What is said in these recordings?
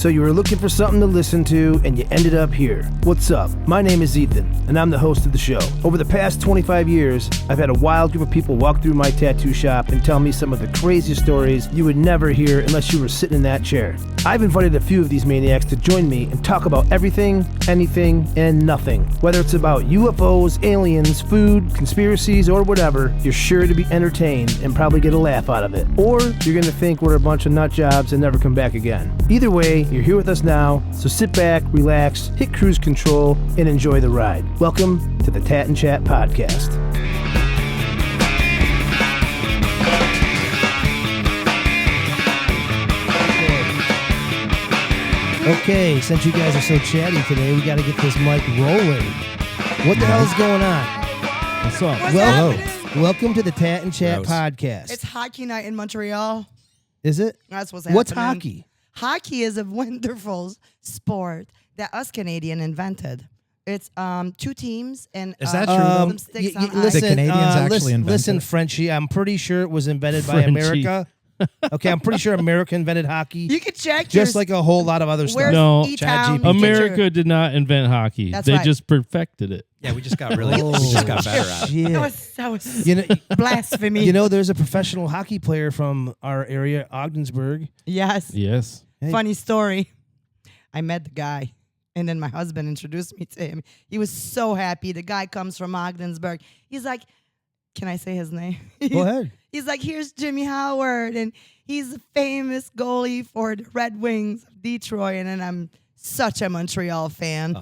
So you were looking for something to listen to, and you ended up here. What's up? My name is Ethan, and I'm the host of the show. Over the past 25 years, I've had a wild group of people walk through my tattoo shop and tell me some of the craziest stories you would never hear unless you were sitting in that chair. I've invited a few of these maniacs to join me and talk about everything, anything, and nothing. Whether it's about UFOs, aliens, food, conspiracies, or whatever, you're sure to be entertained and probably get a laugh out of it. Or you're going to think we're a bunch of nut jobs and never come back again. Either way, you're here with us now, so sit back, relax, hit cruise control, and enjoy the ride. Welcome to the Tat and Chat Podcast. Okay, since you guys are so chatty today, we got to get this mic rolling. What the hell is going on? What's up? Welcome to the Tat and Chat Podcast. It's hockey night in Montreal. Is it? That's what's happening. What's hockey? Hockey is a wonderful sport that us Canadian invented. It's two teams and is that true? Listen, the Canadians actually invented listen, it. Frenchie. I'm pretty sure it was invented by America. Okay, I'm pretty sure America invented hockey. You can check just like a whole lot of other stuff. No, America did not invent hockey. That's they right. just perfected it. Yeah, we just got really, we just got better at it. That was You know, blasphemy. you know, there's a professional hockey player from our area, Ogdensburg. Yes. Yes. Hey. Funny story. I met the guy, and then my husband introduced me to him. He was so happy. The guy comes from Ogdensburg. He's like, can I say his name? Go ahead. He's like, here's Jimmy Howard, and he's a famous goalie for the Red Wings of Detroit. And then I'm such a Montreal fan.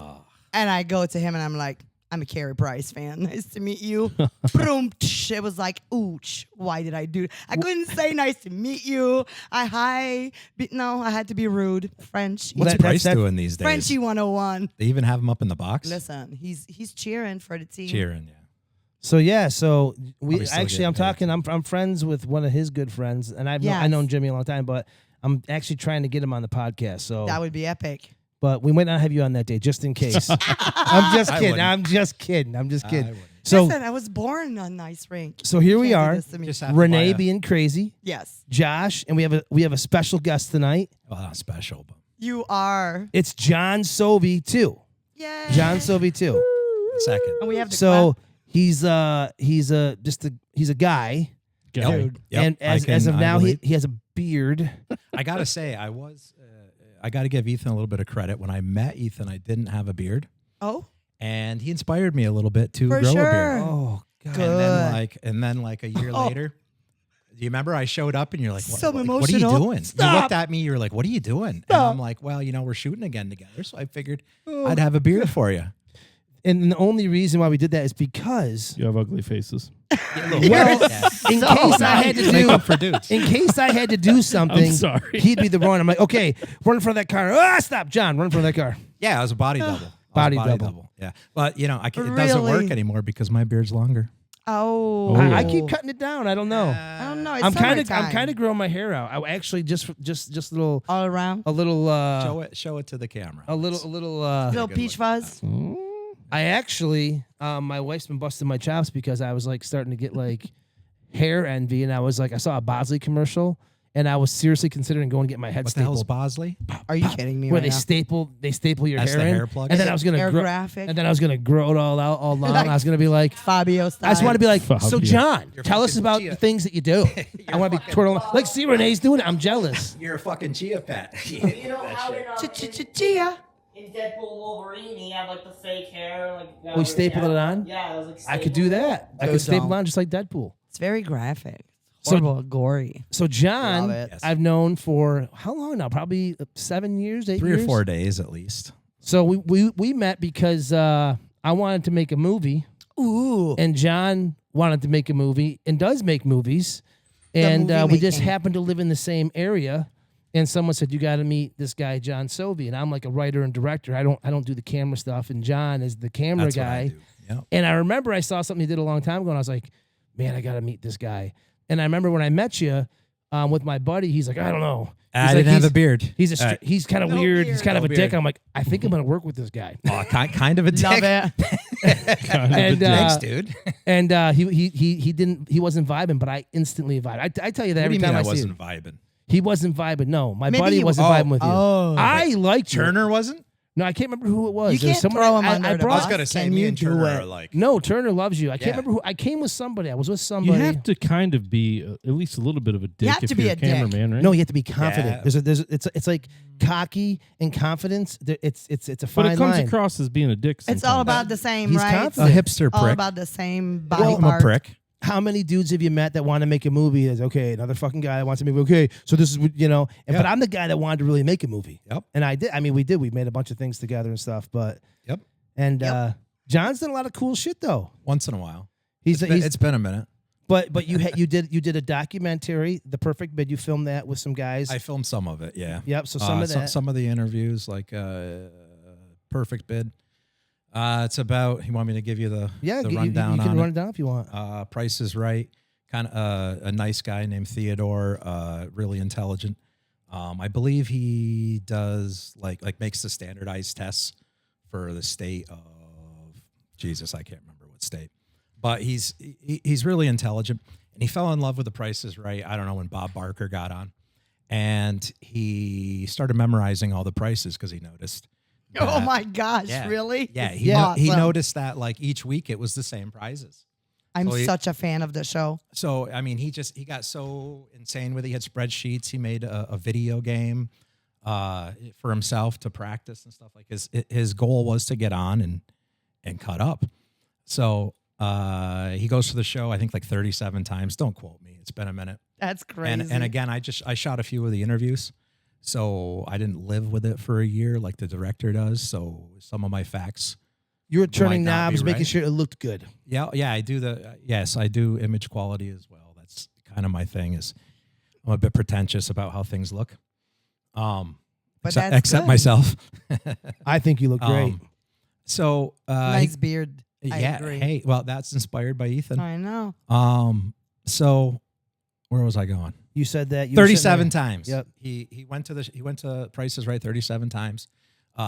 And I go to him, and I'm like, I'm a Carey Price fan. Nice to meet you. Boom. It was like, ooch, why did I do it? I couldn't say nice to meet you. I had to be rude. French. What's Price doing these days? Frenchy 101. They even have him up in the box? Listen, he's cheering for the team. Cheering, yeah. So we Probably still actually getting I'm paid. talking. I'm friends with one of his good friends, and I've known Jimmy a long time, but I'm actually trying to get him on the podcast. So That would be epic. but we might not have you on that day, just in case. I'm just kidding. I'm just kidding. So Listen, I was born on ice rink. so here we Can't do are. this to me. Just have to Renee buy being crazy, Yes, Josh, and we have a special guest tonight. well, not special, but you are. It's John Sovie II. Yeah. John Sovie II. second. And we have the So he's a guy, Dude. and as of now he has a beard. I got to say, I got to give Ethan a little bit of credit. When I met Ethan, I didn't have a beard. Oh, And he inspired me a little bit to For grow sure. a beard. Oh God. And then a year later, do you remember I showed up and you're like, So what are you emotional. doing? Stop. You looked at me, you're like, what are you doing? And I'm like, well, we're shooting again together. So I figured I'd have a beard for you. And the only reason why we did that is because You have ugly faces. in case I had to Make do up for dudes. in case I had to do something, I'm sorry. he'd be the one. I'm like, okay, run in front of that car. Ah, stop, John, run in front of that car. Yeah, I was a body double. I was a Body double. Yeah. But, it doesn't work Really? annmore because my beard's longer. oh. yeah. I keep cutting it down. I don't know. I don't know. It's I'm kind summertime. of growing my hair out. I actually just little all around. a little Show it to the camera. a little Little good peach one. fuzz. I actually my wife's been busting my chops because I was like starting to get like hair envy, and I was like I saw a Bosley commercial, and I was seriously considering going to get my head What the hell's stapled. Bosley? Are you kidding me? Where right they staple your That's hair the in, hair plug? and then I was gonna Hair grow, graphic. and then I was gonna grow it all out all long. Like I was gonna be like, Fabio style. I just want to be like, Fabio. so John, tell us fucking about Chia. the things that you do. I want to be twirling like, see, Renee's doing it. I'm jealous. You're a fucking chia pet. You know how Chia. in Deadpool Wolverine he had like the fake hair, like We stapled it on? Yeah, it was like I could do that. I could staple dumb. on just like Deadpool. It's very graphic. So- Horrible, gory. So John, Love it. Yes. I've known for how long now? Probably 7 years, 8 3 years. or 4 days at least. So we met because I wanted to make a movie, Ooh. and John wanted to make a movie and does make movies, and movie we just making. happened to live in the same area. And someone said, you got to meet this guy, John Sovie. And I'm like a writer and director. I don't do the camera stuff. And John is the camera That's guy. what I do. Yep. And I remember I saw something he did a long time ago, and I was like, man, I got to meet this guy. And I remember when I met you with my buddy, he's like, I don't know. I He's didn't like, have a beard. He's kind of No weird. beard. He's kind of No a dick. beard. I'm like, I think I'm going to work with this guy. Oh, kind of a dick. Love it. And, Thanks, dude. And he wasn't vibing, but I instantly vibed. I tell you that What do every you time mean I I see him. wasn't vibing? He wasn't vibing. No, my Maybe buddy he- wasn't vibing with you. Oh. I liked you. Turner wasn't? No, I can't remember who it was. You There was can't someone throw him I under the brought- I was bus. gonna say Can me you and do Turner it? are like. No, Turner loves you. I can't Yeah. remember who. I came with somebody. I was with You somebody. have to kind of be at least a little bit of a dick have if to be you're a a dick. cameraman, right? No, you have to be confident. Yeah. It's like cocky and confidence. It's a but fine it comes line. across as being a dick. It's all sometimes. about the same, He's right? confident. A hipster All prick. about the same body I'm a part. prick. How many dudes have you met that want to make a movie? Is okay, another fucking guy that wants to make. Okay, so this is what, you know. And, But Yeah. I'm the guy that wanted to really make a movie. Yep. And I did. I mean, we did. We made a bunch of things together and stuff. But Yep. and Yep. John's done a lot of cool shit though. Once in a while. He's It's been a minute. but you did a documentary, The Perfect Bid. You filmed that with some guys. I filmed some of it. Yeah. Yep. So some of that. Some of the interviews, like Perfect Bid. It's about. You want me to give you the yeah, the you rundown can on run it? it down if you want. Price is Right. Kind of a nice guy named Theodore. Really intelligent. I believe he does like makes the standardized tests for the state of Jesus. I can't remember what state, but he's really intelligent, and he fell in love with The Price is Right. I don't know when Bob Barker got on, and he started memorizing all the prices because he noticed. Oh that- my gosh, Yeah. really? Yeah, This he, is he awesome. noticed that like each week it was the same prizes. I'm so he- such a fan of the show. So I mean, he got so insane with it. He had spreadsheets. He made a video game for himself to practice and stuff. Like his goal was to get on and cut up. So he goes to the show. I think like 37 times. Don't quote me. It's been a minute. That's crazy. And again, I shot a few of the interviews. So I didn't live with it for a year like the director does. So some of my facts. You were turning might not be knobs, making right. sure it looked good. Yeah, I do yes, I do image quality as well. That's kind of my thing. Is I'm a bit pretentious about how things look. But Except that's good. myself. I think you look great. So Nice beard. I yeah. agree. Hey, well, that's inspired by Ethan. I know. So where was I going? You said that you were 37 sitting there- times. Yep. He went to Price is Right 37 times.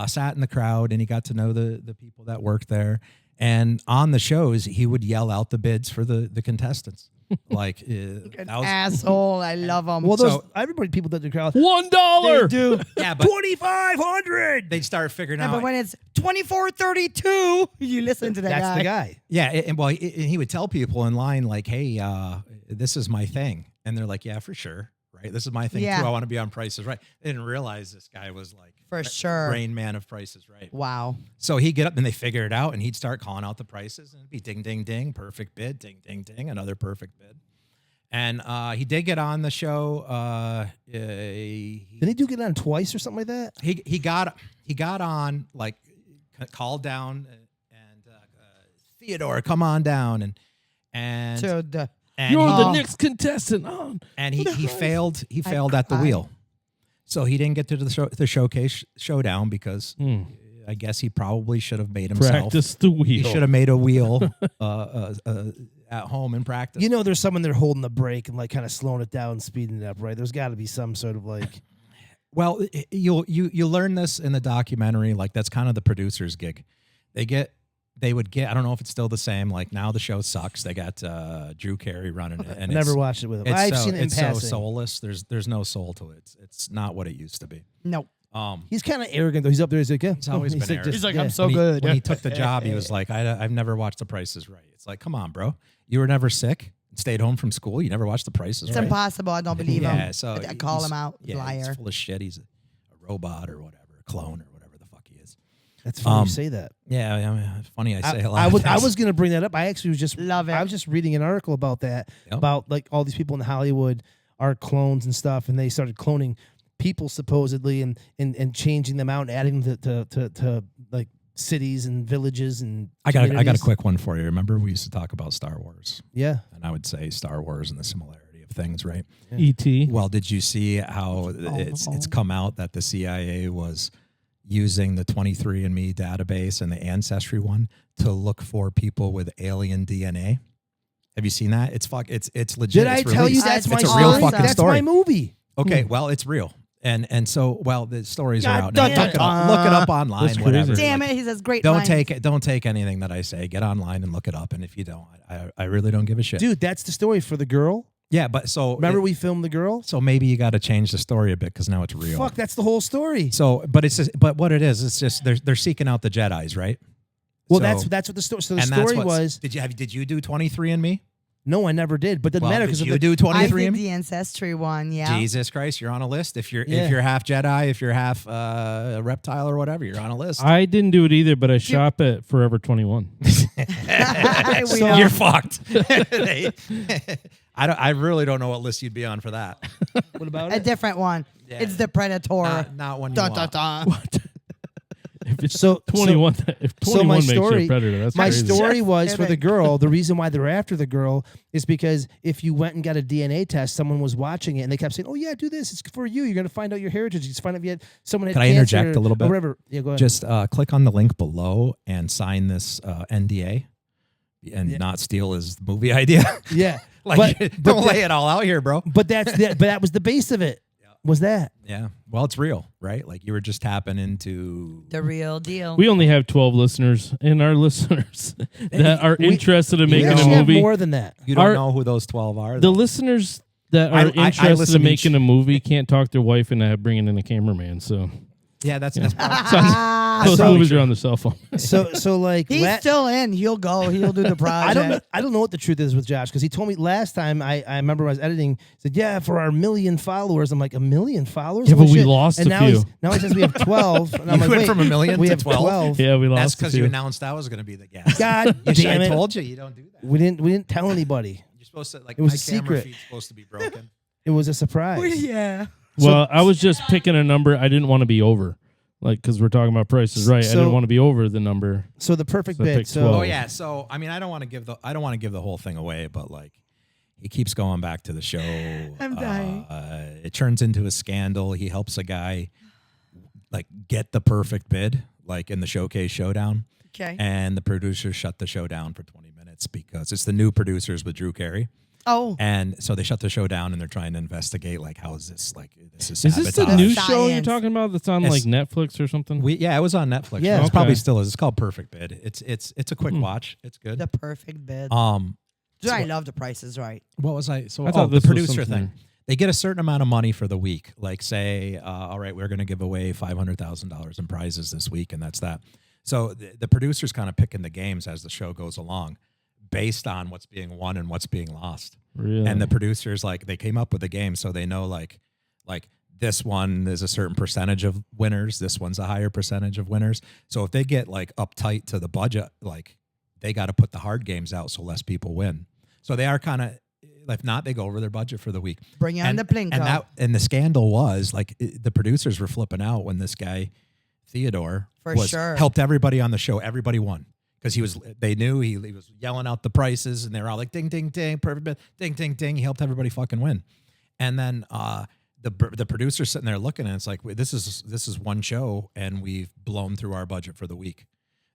Sat in the crowd and he got to know the people that worked there. And on the shows, he would yell out the bids for the contestants. Like An that was, asshole. I love him. Well, those So- everybody people that do crowd. $1. do yeah, but 2,500. they'd start figuring Yeah, out. but when it's 24:32, you listen to that That's guy. the guy. Yeah, and he would tell people in line like, "Hey, this is my thing," and they're like, "Yeah, for sure, right? This is my thing Yeah. too. I want to be on Price is Right." They didn't realize this guy was like For sure. Rain Man of Price is Right. Wow. So he'd get up and they figure it out, and he'd start calling out the prices, and it'd be ding, ding, ding, perfect bid, ding, ding, ding, another perfect bid. And he did get on the show. Did he do get on twice or something like that? He got on, like called down and Theodore, come on down, and So the and You're he, the next contestant on. and he failed at the cried. wheel, so he didn't get to the showcase showdown because I guess he probably should have made himself. Practice the wheel. He should have made a wheel at home in practice. You know, there's someone there holding the brake and like kind of slowing it down, speeding it up, right? There's got to be some sort of like. Well, you learn this in the documentary. Like that's kind of the producer's gig. They would get. I don't know if it's still the same. Like now the show sucks. They got Drew Carey running it, and Never watched it with him. It's I've so, seen it in it's passing. so soulless. There's no soul to it. It's not what it used to be. no. He's kind of arrogant though. He's up there. He's like, yeah. He's always been arrogant. He's like, yeah. I'm so When he- good. When he took the job, he was like, I've never watched The Price is Right. It's like, come on, bro. You were never sick. Stayed home from school. You never watched The Price is It's Right. impossible. I don't believe him. Yeah, so I call he's- him out. Yeah, Liar. he's full of shit. He's a robot or whatever, a clone or whatever the fuck he is. That's funny you say that. Yeah, I mean, it's funny. I say a lot. I of was I things. was gonna bring that up. I actually was just Love it. I was just reading an article about that Yep. about like all these people in Hollywood are clones and stuff, and they started cloning people supposedly and changing them out and adding them to like cities and villages and. I got a communities. quick one for you. Remember we used to talk about Star Wars, Yeah. and I would say Star Wars and the similarity of things, right? E.T. Well, did you see how it's come out that the CIA was using the 23andMe database and the Ancestry one to look for people with alien DNA? Have you seen that? It's legit. Did I It's tell you released. that's my it's a story? real fucking That's story. my movie. Okay, well, it's real. And so, well, the stories are out Dun, now. dun, Look it up online, That's whatever. crazy. Damn Like, it. He says great Don't lines. don't take anything that I say. Get online and look it up. And if you don't, I really don't give a shit. Dude, that's the story for the girl. Yeah, but so Remember we filmed the girl? So maybe you got to change the story a bit because now it's real. Fuck, that's the whole story. So, but it's just, but what it is, it's just they're seeking out the Jedis, right? Well, So- that's what the story. So the and that's story what's- was did you do 23andMe? no, I never did, but it doesn't matter Did because you do I did 23andMe? the ancestry one. Yeah. Jesus Christ, you're on a list. If you're Yeah. half Jedi, if you're half a reptile or whatever, you're on a list. I didn't do it either, but I shop at Forever 21. We So- all- You're fucked. I really don't know what list you'd be on for that. what about a it? different one. Yeah. It's the Predator. Not one you Dun, want. dun, dun. If it's So- 21, if 21 my makes you story- a predator, that's My crazy. story was for the kidding. girl. The reason why they're after the girl is because if you went and got a DNA test, someone was watching it and they kept saying, "Oh yeah, do this. It's for you. You're gonna find out your heritage. You just find out if you had someone had Can I cancer interject a little bit? or whatever." Yeah, go ahead. Just click on the link below and sign this NDA and Yeah. not steal his movie idea. yeah, Like, but don't lay it all out here, bro. but that was the base of it. Was that? Yeah. Well, it's real, right? Like you were just tapping into. The real deal. We only have 12 listeners, and our listeners that are We- interested in We making actually a have movie, more than that. You don't Our- know who those 12 are. the though. listeners that I are interested listen in each- making a movie can't talk their wife into bringing in a cameraman. So Yeah, that's probably- those So- movies are on the cell phone. So like He's still in. He'll go. He'll do the project. I don't know what the truth is with Josh because he told me last time I remember when I was editing. He said, "Yeah, for our 1 million followers." I'm like, 1 million followers? Yeah, but Holy we shit. lost and a now few. Now he says we have 12. And I'm You like, went wait, from 1 million we to have 12? Yeah, we lost That's a because few. you announced I was going to be the guest. God I damn it! told you don't do that. We didn't tell anybody. You're supposed to like. It was my a camera secret. feed's supposed to be broken. It was a surprise. Yeah. Well, I was just picking a number. I didn't want to be over, like because we're talking about prices, right? I So- didn't want to be over the number. So the perfect So I bit. picked So 12. Oh yeah. So I mean, I don't want to give the whole thing away, but like, he keeps going back to the show. I'm dying. It turns into a scandal. He helps a guy like get the perfect bid, like in the showcase showdown, Okay. and the producers shut the show down for 20 minutes because it's the new producers with Drew Carey. Oh. And so they shut the show down and they're trying to investigate like how is this like this is Is this the sabotage. new Science. show you're talking about that's on Yes. like Netflix or something? Yeah, it was on Netflix. Yeah. It's probably Okay. still is. It's called Perfect Bid. It's a quick watch. It's good. The perfect bid. So I love the prices right. what was I? So I thought the this was producer something- thing. They get a certain amount of money for the week. Like say, all right, we're going to give away $500,000 in prizes this week, and that's that. So the producer's kind of picking the games as the show goes along, based on what's being won and what's being lost. Really? And the producers like they came up with a game, so they know like this one is a certain percentage of winners, this one's a higher percentage of winners. So if they get like uptight to the budget, like they got to put the hard games out so less people win. So they are kind of, if not, they go over their budget for the week. Bring on the Plinko. And the scandal was like the producers were flipping out when this guy Theodore For sure. helped everybody on the show. Everybody won because they knew he was yelling out the prices and they were all like ding ding ding perfect bid, ding ding ding. He helped everybody fucking win. And then the producer's sitting there looking and it's like wait, this is one show and we've blown through our budget for the week.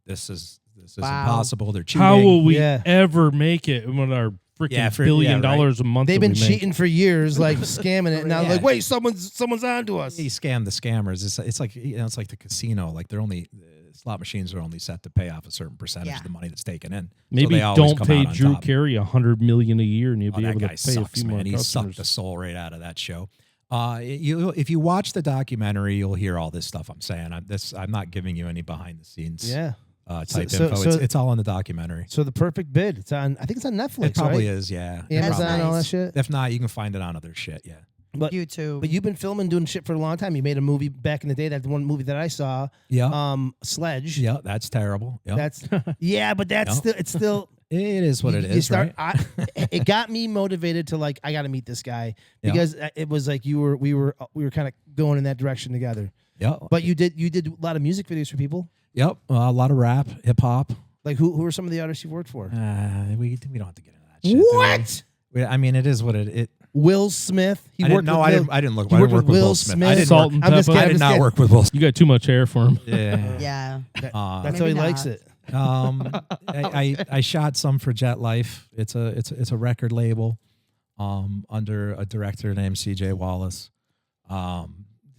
This is Wow. impossible. They're cheating. How will we Yeah. ever make it when our freaking Yeah, $1 billion right. a month? they've that been we make? cheating for years, like scamming it. Now Yeah. like, wait, someone's on to us. He scammed the scammers. It's like it's like the casino. Like they're only slot machines are only set to pay off a certain percentage of the money that's taken in. So Maybe they always don't come pay out on Drew top. Carey $100 million a year, and you'll Oh, be that able to guy pay sucks, a few more man. He sucked the customers. soul right out of that show. If you watch the documentary, you'll hear all this stuff I'm saying. I'm not giving you any behind the scenes Yeah. type So- info. so- It's all in the documentary. So the perfect bid. It's on. I think it's on Netflix. It probably right? is, yeah. Amazon, That's all that nice. shit. If not, you can find it on other shit, yeah. But YouTube. But you've been filming, doing shit for a long time. You made a movie back in the day. That one movie that I saw, Yeah. Sledge. Yeah, that's terrible. Yeah. That's yeah, but that's Yeah. still it's still. It is what you, it you is, start, right? it got me motivated to like I got to meet this guy Yeah. because it was like we were kind of going in that direction together. Yeah. But you did a lot of music videos for people. Yep. A lot of rap, hip hop. Like who are some of the artists you've worked for? We don't have to get into that shit. do we? What? I mean, it is what it. Will Smith. He I didn't worked know. with I Will- didn't. I didn't look. he I worked didn't work with with Will Will Smith. Smith. I didn't Salt work. and I'm just pepper. kidding. I I'm did just not kidding. work with Will Smith. You got too much hair for him. Yeah. Yeah. That's Uh, how he Maybe likes not. it. I shot some for Jet Life. It's a record label, under a director named C.J. Wallace.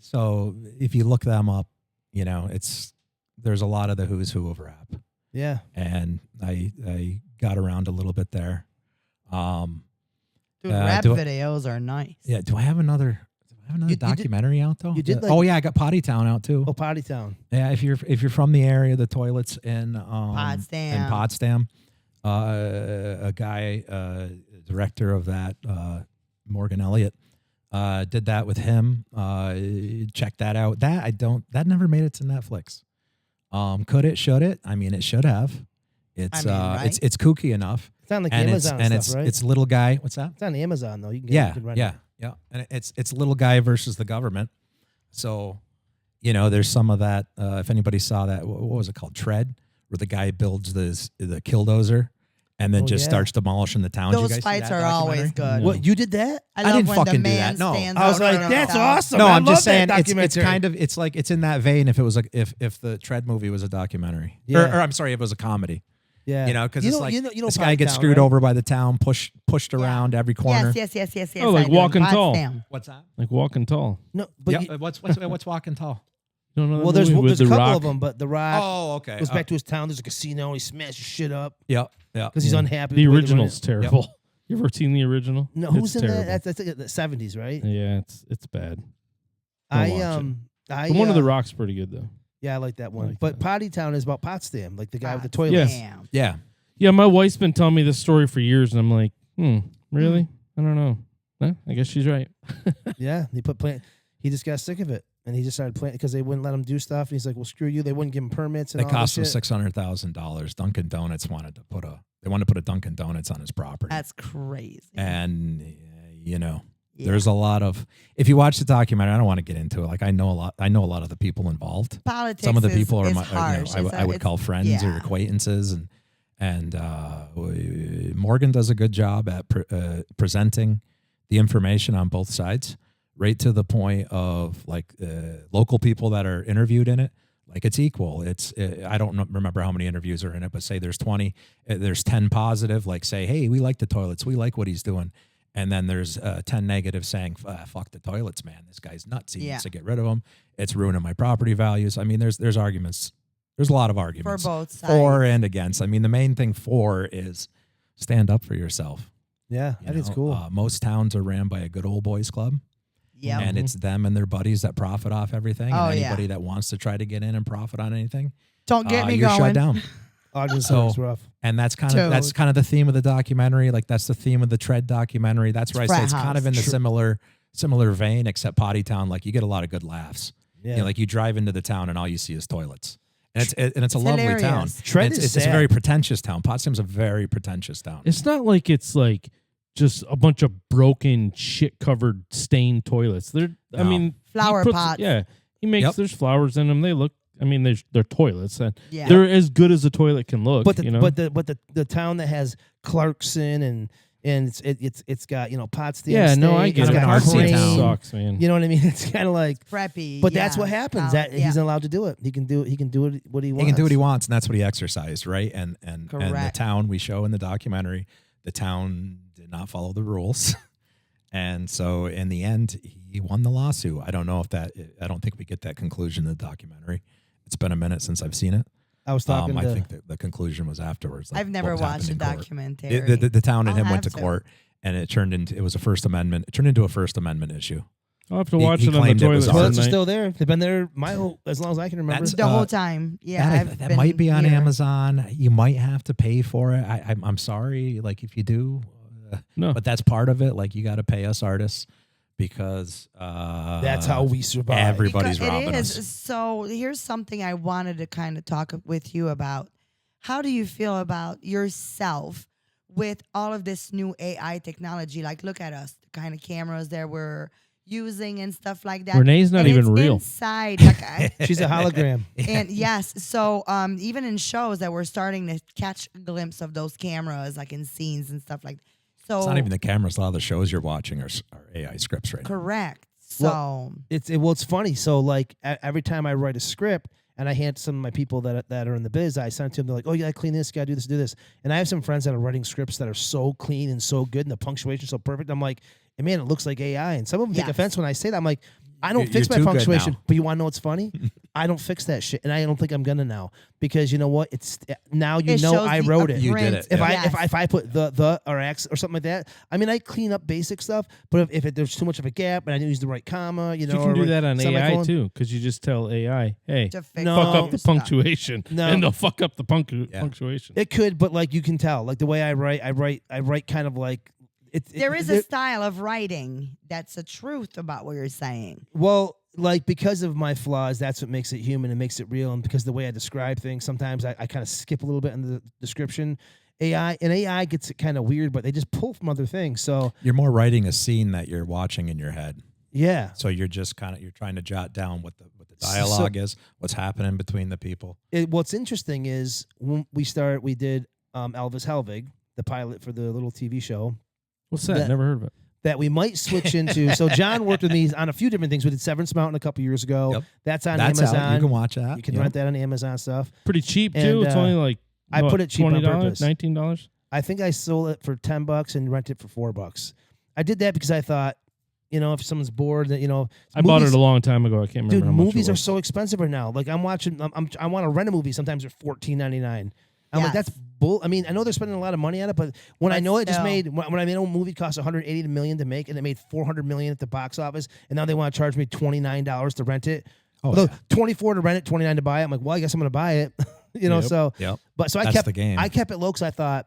So if you look them up, there's a lot of the who's who of rap. Yeah. And I got around a little bit there. Dude, rap videos are nice. Yeah. Do I have another documentary out though? You did oh yeah, I got Potty Town out too. Oh, Potty Town. Yeah, if you're from the area, the toilets in Potsdam. A guy, director of that, Morgan Elliott, did that with him. Check that out. That never made it to Netflix. Could it? Should it? I mean, it should have. It's right? it's kooky enough. It's on like And Amazon and and stuff, right? it's little guy. What's that? It's on Amazon though. You can get it. You can rent it. Yeah. And it's little guy versus the government. So, there's some of that. If anybody saw that, what was it called? Tread, where the guy builds the killdozer and then starts demolishing the towns. Those fights are always good. What, you did that? I love didn't when fucking the do man that. No. stands I was out like, for that's himself. awesome. No, I I'm love just saying that it's like it's in that vein. If it was if the Tread movie was a documentary, Yeah. or I'm sorry, if it was a comedy. Yeah. Because it's like this guy Potty gets Town, screwed right? over by the town, pushed around every corner. Yes. Oh, like I do. Walking Tall. Potsdam. What's that? Like Walking Tall. No, but Yep. What's Walking Tall? You don't know that well, there's movie with a The couple Rock? of them, but The Rock Oh, okay. goes back to his town. There's a casino. And he smashes shit up Yep. because he's unhappy. The with way they run original's it. terrible. You ever seen the original? No, It's who's in terrible. that? That's like the 70s, right? Yeah, it's bad. I watch But one of the Rock's pretty good though. Yeah, I like that one. like but that. Potty Town is about Potsdam, like the guy with the Potsdam. toilets. Damn. Yeah. Yeah, my wife's been telling me this story for years, and I'm like, really? I don't know. Huh? I guess she's right. Yeah, he just got sick of it, and he just started playing because they wouldn't let him do stuff. And he's like, "Well, screw you." They wouldn't give him permits. And It all cost him this shit. $600,000. Dunkin' Donuts wanted to put a Dunkin' Donuts on his property. That's crazy. And there's a lot of, if you watch the documentary, I don't want to get into it. Like I know a lot of the people involved. Politics. Some of the people are is my, harsh. I would call friends or yeah. acquaintances, and Morgan does a good job at presenting the information on both sides, right to the point of like local people that are interviewed in it. Like it's equal. It's I don't remember how many interviews are in it, but say there's 20, there's 10 positive. Like say, hey, we like the toilets, we like what he's doing, and then there's 10 negative saying, fuck the toilets, man. This guy's nuts. He needs to get rid of them. It's ruining my property values. I mean, there's arguments. There's a lot of arguments for both sides, for and against. I mean, the main thing for is stand up for yourself. Yeah, I think it's cool. Most towns are ran by a good old boys club. Yeah. And it's them and their buddies that profit off everything. Oh, And anybody that wants to try to get in and profit on anything, Don't get me you're going. shut down. It's rough. And that's kind of the theme of the documentary. Like that's the theme of the Tread documentary. That's where I say it's kind of in the similar vein, except Potty Town. Like you get a lot of good laughs. Yeah. Like you drive into the town and all you see is toilets. And it's a lovely hilarious. town. Tread It's is a sad. very pretentious town. Potsdam's a very pretentious town. It's not like it's like just a bunch of broken, shit-covered, stained toilets. I No. mean, Flower he puts- pots. Yeah, he makes. Yep. There's flowers in them. They look. I mean, they're toilets, and Yeah. they're as good as a toilet can look. But you know? the town that has Clarkson and it's got Potsdam. yeah, no, I State, get it's it. got Artsy Crane. town. Sucks, man. You know what I mean? It's kind of like Preppy. But that's what happens. That yeah. he's not allowed to do it. He can do what he wants. He can do what he wants, and that's what he exercised, right? And the Correct. town we show in the documentary, the town did not follow the rules, and so in the end, he won the lawsuit. I don't know if I don't think we get that conclusion in the documentary. It's been a minute since I've seen it. I was talking I to think the conclusion was afterwards. Like I've never what watched a happened in court. documentary. The town and I'll him went to have to. court, and it was a First Amendment. It turned into a First Amendment issue. I'll have to He- watch he it on the claimed it was toilet. toilets are tonight. still there. They've been there as long as I can remember. That's- the whole time. Yeah. that might be on here. Amazon. You might have to pay for it. I'm sorry. Like if you do, No. but that's part of it. Like you got to pay us artists because That's how we survive. everybody's Because robbing it is. us. So here's something I wanted to kind of talk with you about. How do you feel about yourself with all of this new AI technology? Like, look at us, the kind of cameras that we're using and stuff like that. Renee's not And even it's real. Inside, like, She's a hologram. and yes, so even in shows that we're starting to catch a glimpse of those cameras, like in scenes and stuff like that. So It's not even the cameras. A lot of the shows you're watching are AI scripts right now. correct. So It's funny. So like every time I write a script and I hand some of my people that are in the biz, I send it to them. They're like, "Oh, you gotta clean this, you gotta do this." And I have some friends that are writing scripts that are so clean and so good, and the punctuation so perfect. I'm like, hey, man, it looks like AI. And some of them take Yes. offense when I say that. I'm like, I don't You're fix my too good punctuation, now. but you want to know what's funny? I don't fix that shit, and I don't think I'm gonna now because you know what? It's now you It know shows I the wrote it. You did it. If Yeah. if I put the or X or something like that, I mean I clean up basic stuff. But if there's too much of a gap and I didn't use the right comma, you know, You can do or that on AI semicolon. too, because you just tell AI, "Hey, To fix No. fuck all up the stuff. punctuation," No. and they'll fuck up the Yeah. punctuation. It could, but like you can tell, like the way I write kind of like There is a style of writing that's the truth about what you're saying. Well, like because of my flaws, that's what makes it human and makes it real. And because the way I describe things, sometimes I kind of skip a little bit in the description. AI gets it kind of weird, but they just pull from other things. So You're more writing a scene that you're watching in your head. yeah, So you're just you're trying to jot down what the dialogue is, what's happening between the people. What's interesting is when we did Elvis Helvig, the pilot for the little TV show What's that? That- Never heard of it. that we might switch into. So John worked with me on a few different things. We did Severance Mountain a couple years ago. Yep. That's on That's Amazon. out. You can watch that. You can Yep. rent that on Amazon stuff. Pretty cheap And, too. It's only like I put it cheap on $20, purpose. $19. I think I sold it for $10 and rented it for $4. I did that because I thought, you know, if someone's bored, that I bought it a long time ago. I can't remember Dude, how much movies it are was. so expensive right now. Like I want to rent a movie. Sometimes they're $14.99. I'm like, Yes. that's bull. I mean, I know they're spending a lot of money on it, but when I But know it just still. made when I made a movie cost $180 million to make, and it made $400 million at the box office, and now they want to charge me $29 to rent it. Oh, Although yeah. $24 to rent it, $29 to buy it. I'm like, well, I guess I'm gonna buy it. Yep. So Yep. but so I That's kept the game. I kept it low because I thought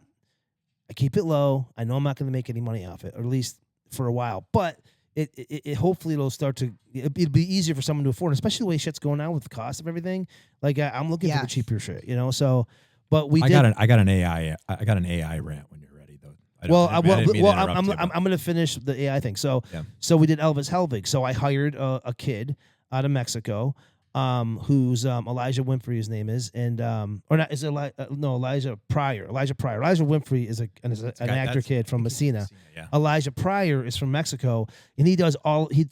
I keep it low. I know I'm not gonna make any money off it, or at least for a while. But it hopefully it'll start to it'll be easier for someone to afford, especially the way shit's going now with the cost of everything. Like I'm looking for the Yes. cheaper shit, So, but we I did. got an AI rant when you're ready though. I'm gonna finish the AI thing. So Yeah. so we did Elvis Helvig. So I hired a kid out of Mexico, who's Elijah Winfrey. His name is, and or not is Elijah Pryor. Elijah Winfrey is an actor kid from Messina. Yeah. Elijah Pryor is from Mexico, and he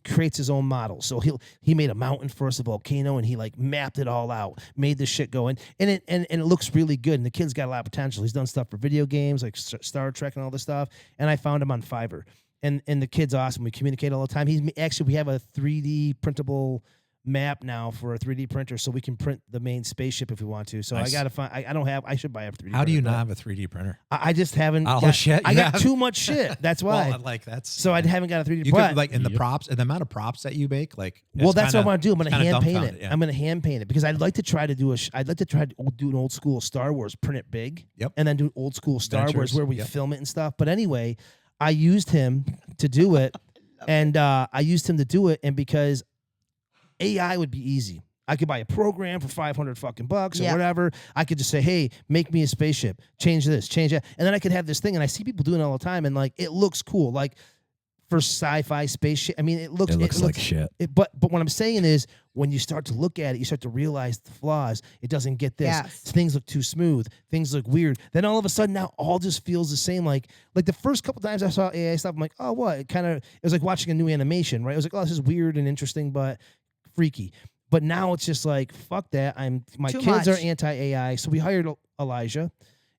creates his own models. So he made a mountain for us, a volcano, and he like mapped it all out, made the shit go in, and it looks really good. And the kid's got a lot of potential. He's done stuff for video games like Star Trek and all this stuff. And I found him on Fiverr, and the kid's awesome. We communicate all the time. We have a 3D printable map now for a 3D printer, so we can print the main spaceship if we want to. So Nice. I gotta find. I should buy a 3D. How do you printer, not have a 3D printer? but I just haven't. Oh, got, shit, I you got have- too much shit. That's why. Well, like that's So I haven't got a 3D. you but, could like in the Yep. props and the amount of props that you make, like well, that's what I want to do. I'm it's gonna kinda hand paint it. dumbfounded, yeah. I'm gonna hand paint it because I'd like to try to do do an old school Star Wars, print it big, Yep. and then do old school Star Wars Adventures, where we yep. film it and stuff. But anyway, I used him to do it, and and because AI would be easy. I could buy a program for $500 fucking bucks or Yeah. whatever. I could just say, "Hey, make me a spaceship. Change this, change that," and then I could have this thing. And I see people doing it all the time, and like it looks cool. Like for sci-fi spaceship, I mean, it looks like shit. But what I'm saying is, when you start to look at it, you start to realize the flaws. It doesn't get this. Yes. Things look too smooth. Things look weird. Then all of a sudden, now all just feels the same. Like the first couple times I saw AI stuff, I'm like, oh, what? It was like watching a new animation, right? It was like, oh, this is weird and interesting, but freaky. But now it's just like, fuck that. My Too kids are much. anti-AI. So we hired Elijah,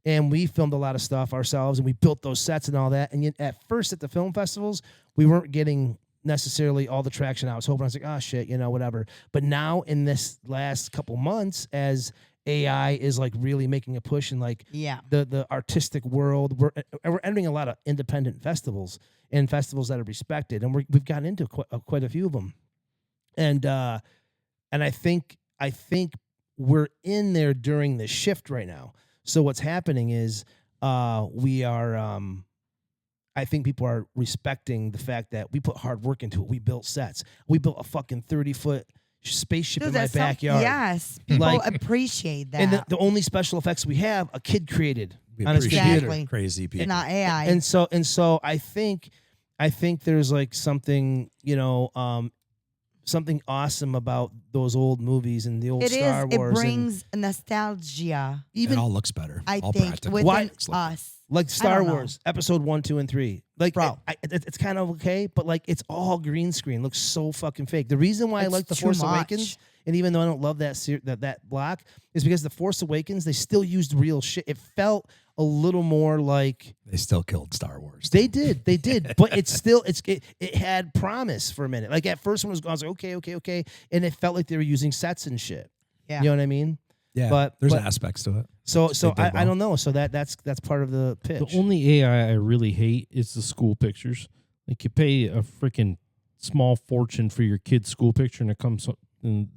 and we filmed a lot of stuff ourselves, and we built those sets and all that. And yet at first at the film festivals, we weren't getting necessarily all the traction I was hoping. I was like, oh, shit, whatever. But now in this last couple months, as AI is like really making a push in like Yeah. the artistic world, we're entering a lot of independent festivals and festivals that are respected. And we've gotten into quite a few of them. And I think we're in there during the shift right now. So what's happening is we are. I think people are respecting the fact that we put hard work into it. We built sets. We built a fucking 30-foot spaceship in my backyard. Yes. People Like- appreciate that. And the only special effects we have, a kid created We on his appreciate computer. Exactly. crazy people. not AI. And so I think there's like something, something awesome about those old movies and the old it Star is. Wars. It brings nostalgia. It even all looks better. I all think practical. within Why- us. like Star don't know. Wars Episode 1, 2, and 3. Like, Bro. it's kind of okay, but like it's all green screen. Looks so fucking fake. The reason why I It's like The too Force much. Awakens and even though I don't love that block, is because The Force Awakens, they still used real shit. It felt a little more like They still killed Star Wars. they did, but it's still it had promise for a minute. Like at first, when it was gone, I was like, okay, and it felt like they were using sets and shit. Yeah. You know what I mean? Yeah, but there's aspects to it. So They did I well. don't know. So that's part of the pitch. The only AI I really hate is the school pictures. Like you pay a freaking small fortune for your kid's school picture, and it comes and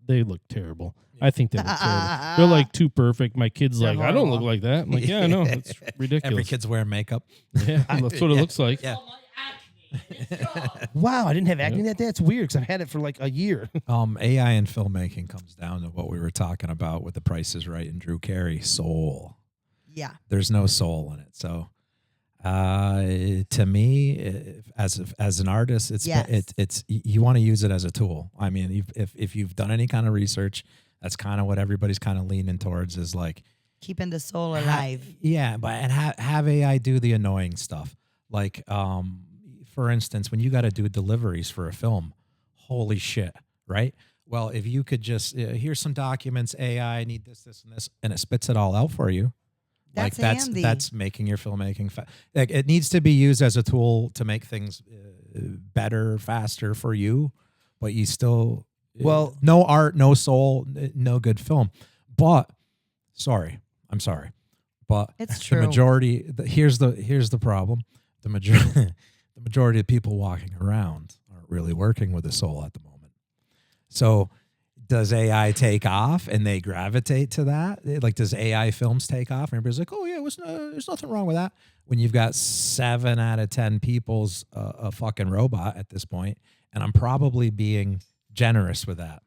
they look terrible. I think they look terrible. They're like too perfect. My kid's They're like, I don't look horrible. like that. I'm like, yeah, I know. It's ridiculous. Every kid's wearing makeup. Yeah, that's what it looks like. Yeah. Oh, my acne. It's gone. Wow, I didn't have acne that day. That's weird because I've had it for like a year. AI in filmmaking comes down to what we were talking about with The Price is Right and Drew Carey, soul. Yeah. There's no soul in it. So to me, as an artist, Yes. it's you want to use it as a tool. I mean, if you've done any kind of research, that's kind of what everybody's kind of leaning towards is like, Keeping the soul alive. yeah, but and have AI do the annoying stuff. Like, for instance, when you got to do deliveries for a film, holy shit, right? Well, if you could just here's some documents, AI, I need this, and this, and it spits it all out for you. That's like handy. that's making your filmmaking like it needs to be used as a tool to make things better, faster for you, but you still no art, no soul, no good film. But I'm sorry, but It's the true. majority. Here's the problem: the majority of people walking around aren't really working with a soul at the moment. So, does AI take off and they gravitate to that? Like, does AI films take off and everybody's like, oh yeah, there's nothing wrong with that? When you've got 7 out of 10 people's a fucking robot at this point, and I'm probably being generous with that.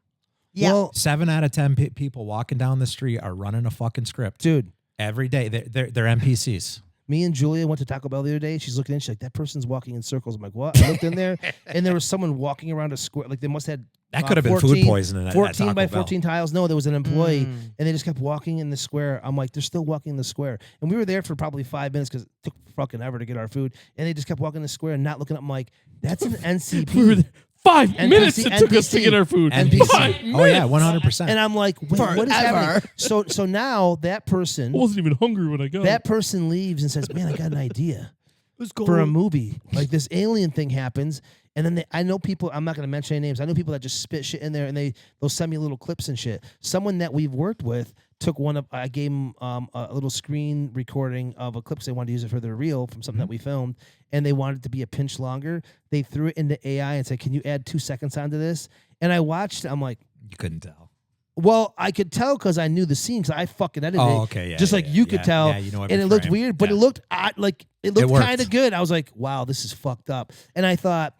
Yeah. Well, 7 out of 10 people walking down the street are running a fucking script dude, every day. They're NPCs. me and Julia went to Taco Bell the other day. She's looking in. She's like, that person's walking in circles. I'm like, what? I looked in there, and there was someone walking around a square. Like they must have That could have been food poisoning. At 14 Taco by Bell. 14 tiles. No, there was an employee, and they just kept walking in the square. I'm like, they're still walking in the square. And we were there for probably 5 minutes because it took fucking ever to get our food. And they just kept walking in the square and not looking up. I'm like, that's an NCP. We were there 5 NPC, minutes it took us to NPC. get our food. NPC. 5 Oh yeah, minutes. 100%. And I'm like, wait, what is Forever. happening? So now that person, I wasn't even hungry when I got that person leaves and says, man, I got an idea Let's for a movie. Like this alien thing happens. And then I know people, I'm not going to mention any names. I know people that just spit shit in there and they'll send me little clips and shit. Someone that we've worked with took I gave them a little screen recording of a clip because they wanted to use it for their reel from something that we filmed. And they wanted it to be a pinch longer. They threw it into AI and said, can you add 2 seconds onto this? And I watched, I'm like, You couldn't tell. well, I could tell because I knew the scene because I fucking edited it. Oh, okay, yeah, just yeah, like yeah, you could yeah, tell. yeah, you know every and it looked frame. weird, but Yeah. it looked odd, like it looked worked. kind of good. I was like, wow, this is fucked up. And I thought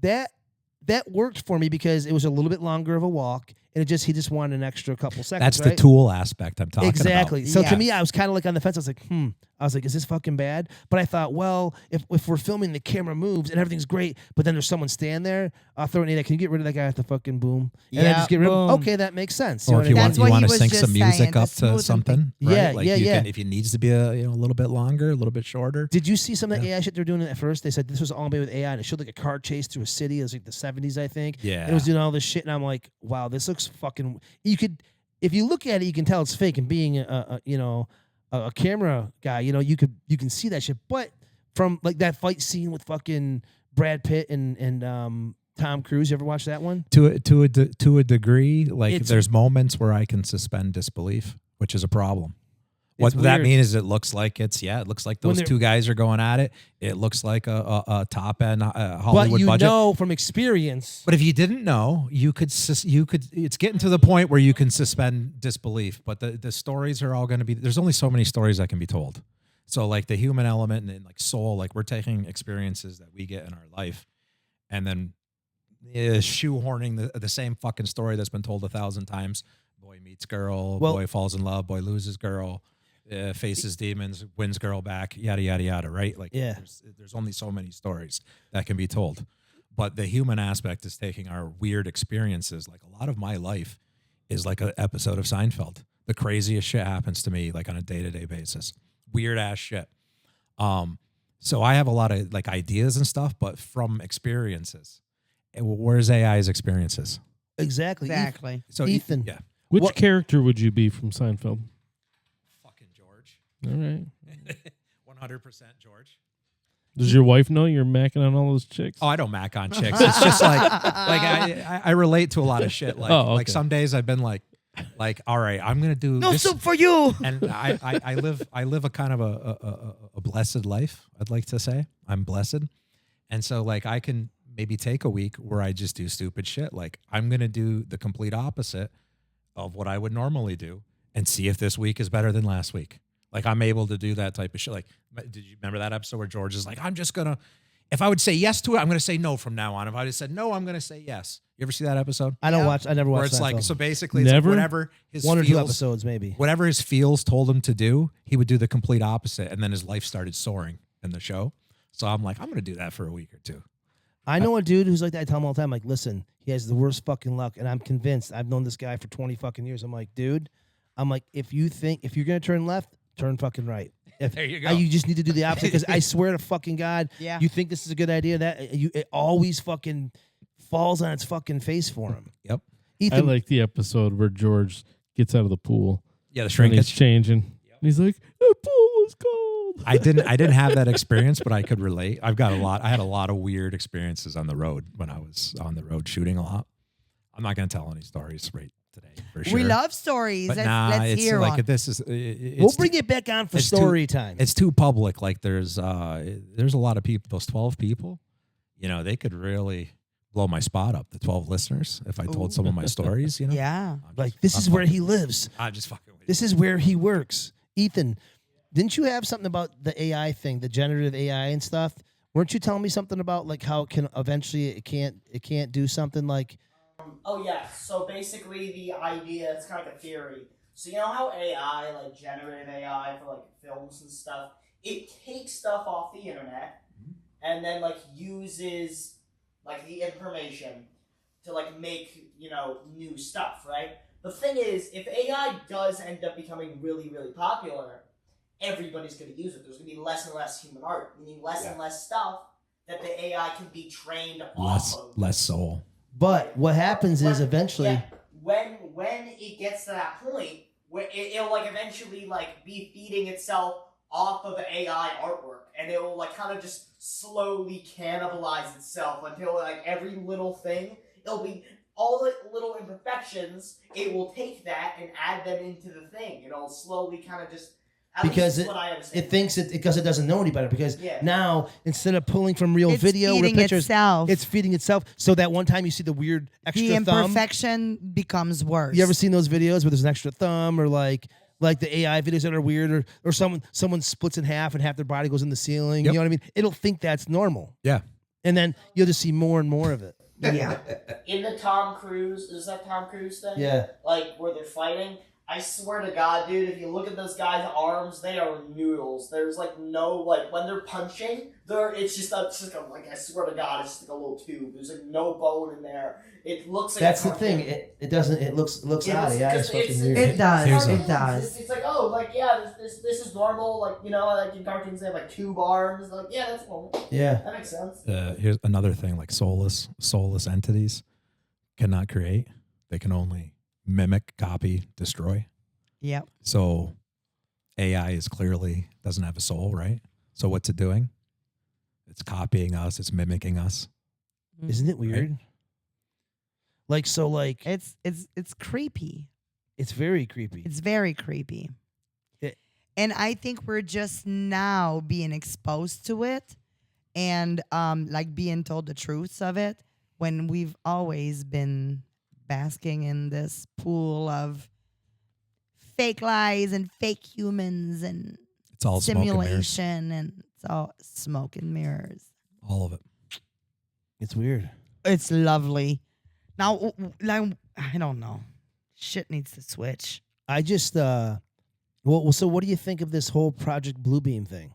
that worked for me because it was a little bit longer of a walk, and he just wanted an extra couple seconds. That's right? the tool aspect I'm talking Exactly. about. So Yeah. to me, I was kind of like on the fence. I was like, is this fucking bad? But I thought, well, if we're filming, the camera moves and everything's great, but then there's someone stand there, I'll throw it in. Can you get rid of that guy at the fucking boom? And then Yeah, just get rid of him. boom. Okay, that makes sense. Or if you what I want, That's mean? what you he want to was sync just some music saying, the up to smooth and something, right? Yeah, like yeah, you yeah. Can, if it needs to be a little bit longer, a little bit shorter. Did you see some of that AI shit they're doing at first? They said this was all made with AI, and it showed like a car chase through a city. It was like the 70s, I think. Yeah. And it was doing all this shit, and I'm like, wow, this looks fucking. You could, if you look at it, you can tell it's fake. And being a camera guy, you can see that shit. But from like that fight scene with fucking Brad Pitt and Tom Cruise, you ever watch that one? To a degree, like It's- there's moments where I can suspend disbelief, which is a problem. What It's that weird. means is it looks like it looks like When those they're- 2 guys are going at it. It looks like a top end But Hollywood you budget. know from experience. But if you didn't know, you could it's getting to the point where you can suspend disbelief. But the stories are all going to be, there's only so many stories that can be told. So like the human element and like soul, like we're taking experiences that we get in our life and then shoehorning the same fucking story that's been told 1,000 times. Boy meets girl, Well- boy falls in love, boy loses girl, faces demons, wins girl back, yada, yada, yada, right? Like Yeah. there's only so many stories that can be told. But the human aspect is taking our weird experiences. Like a lot of my life is like an episode of Seinfeld. The craziest shit happens to me like on a day-to-day basis. Weird ass shit. So I have a lot of like ideas and stuff, but from experiences. And where's AI's experiences? Exactly. Exactly. So Ethan. yeah, Which character would you be from Seinfeld? fucking George. All right. 100% George. Does your wife know you're macking on all those chicks? Oh, I don't mac on chicks. It's just like I relate to a lot of shit. Like Oh, like okay. some days I've been like all right, I'm gonna do No this. soup for you. And I live a kind of a blessed life. I'd like to say I'm blessed, and so like I can maybe take a week where I just do stupid shit. Like I'm gonna do the complete opposite of what I would normally do, and see if this week is better than last week. Like I'm able to do that type of shit. Like, did you remember that episode where George is like, I'm just gonna, if I would say yes to it, I'm gonna say no from now on. If I just said no, I'm gonna say yes. You ever see that episode? I don't watch. I never watched. Where it's like, Seinfeld. so basically, it's like Never? whatever his one or two feels, episodes, maybe. whatever his feels told him to do, he would do the complete opposite, and then his life started soaring in the show. So I'm like, I'm gonna do that for a week or two. I know a dude who's like that. I tell him all the time, like, listen, he has the worst fucking luck, and I'm convinced. I've known this guy for 20 fucking years. I'm like, dude, if you're gonna turn left, turn fucking right. There you go. You just need to do the opposite because I swear to fucking God, Yeah. you think this is a good idea, it always fucking falls on its fucking face for him. Yep. I Ethan, like the episode where George gets out of the pool Yeah, the and shrink he's is. changing. And he's like, the pool was cold. I didn't have that experience, but I could relate. I had a lot of weird experiences on the road when I was on the road shooting a lot. I'm not going to tell any stories right today for sure. We love stories. but Let's it's hear like one. this is. we'll bring it back on for it's story time. It's too public. Like there's a lot of people. Those 12 people, they could really blow my spot up. The 12 listeners, if I told some of my stories, Yeah. Like, this is where he lives. I'm just fucking with you. This is where he works. Ethan, didn't you have something about the AI thing, the generative AI and stuff? Weren't you telling me something about like how it can eventually it can't do something like Oh yeah, so basically the idea, it's kind of like a theory. So you know how AI, like generative AI for like films and stuff, it takes stuff off the internet and then like uses like the information to like make, new stuff, right? The thing is, if AI does end up becoming really, really popular, everybody's going to use it. There's going to be less and less human art, meaning less and less stuff that the AI can be trained off of. Less soul. But what happens is eventually Yeah, when it gets to that point where it'll like eventually like be feeding itself off of AI artwork, and it will like kind of just slowly cannibalize itself until like every little thing, it'll be all the little imperfections, it will take that and add them into the thing. It'll slowly kind of just because it thinks because it doesn't know any better. Because now instead of pulling from real It's video or feeding pictures, itself. it's feeding itself. So that one time you see the weird extra The thumb. imperfection becomes worse. You ever seen those videos where there's an extra thumb or like the AI videos that are weird or someone splits in half and half their body goes in the ceiling. Yep. You know what I mean? It'll think that's normal. Yeah. And then you'll just see more and more of it. Yeah. In the Tom Cruise, is that Tom Cruise thing? Yeah. Like where they're fighting. I swear to God, dude, if you look at those guys' arms, they are noodles. There's like no when they're punching, it's just I swear to God, it's just like a little tube. There's like no bone in there. It looks like That's the thing. It doesn't. It looks out. Yeah, it's fucking weird. It does. Here's It a- does. It's like, this is normal. Like, like in cartoons they have like tube arms. Like, yeah, that's normal. Yeah. That makes sense. Here's another thing: like soulless entities cannot create; they can only mimic, copy, destroy. Yep. So AI is clearly doesn't have a soul, right? So what's it doing? It's copying us. It's mimicking us. Isn't it weird? Like It's creepy. it's very creepy. It's very creepy. And I think we're just now being exposed to it and like being told the truths of it when we've always been basking in this pool of fake lies and fake humans and It's all smoke and mirrors. simulation and it's all smoke and mirrors. All of it. It's weird. It's lovely. Now, like, I don't know. Shit needs to switch. I just so what do you think of this whole Project Bluebeam thing?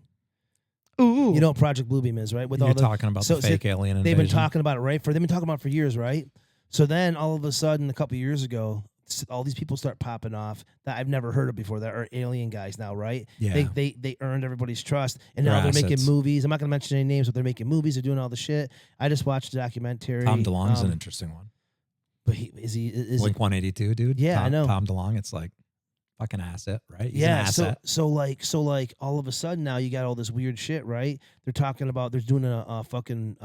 Ooh. You know what Project Bluebeam is, right? With You're all the talking about the fake alien invasion. They've been talking about it, right? They've been talking about it for years, right? So then all of a sudden, a couple of years ago, all these people start popping off that I've never heard of before that are alien guys now, right? Yeah. They earned everybody's trust, and Their now they're making assets. movies. I'm not going to mention any names, but they're making movies. They're doing all the shit. I just watched a documentary. Tom DeLonge's an interesting one. but is Blink 182, dude. Yeah, I know. Tom DeLonge. It's like fucking asset, right? He's yeah. an asset. So like all of a sudden now you got all this weird shit, right? They're talking about they're doing a fucking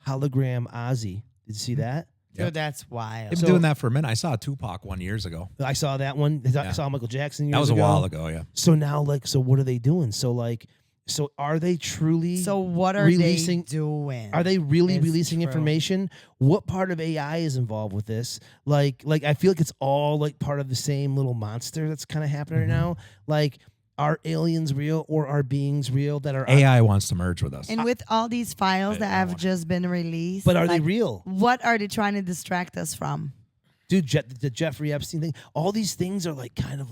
hologram Ozzy. Did you see that? Dude, Yep. that's wild. They've been doing that for a minute. I saw Tupac 1 years ago. I saw that one. I saw Michael Jackson years That was a ago. while ago, yeah. So now, so what are they doing? So are they truly? So what are releasing, they doing? Are they really It's releasing true. information? What part of AI is involved with this? Like I feel like it's all like part of the same little monster that's kind of happening right now. Like, are aliens real or are beings real that are AI wants to merge with us. And with all these files that I have want- just been released, But are they like, real? What are they trying to distract us from? Dude, the Jeffrey Epstein thing. All these things are like kind of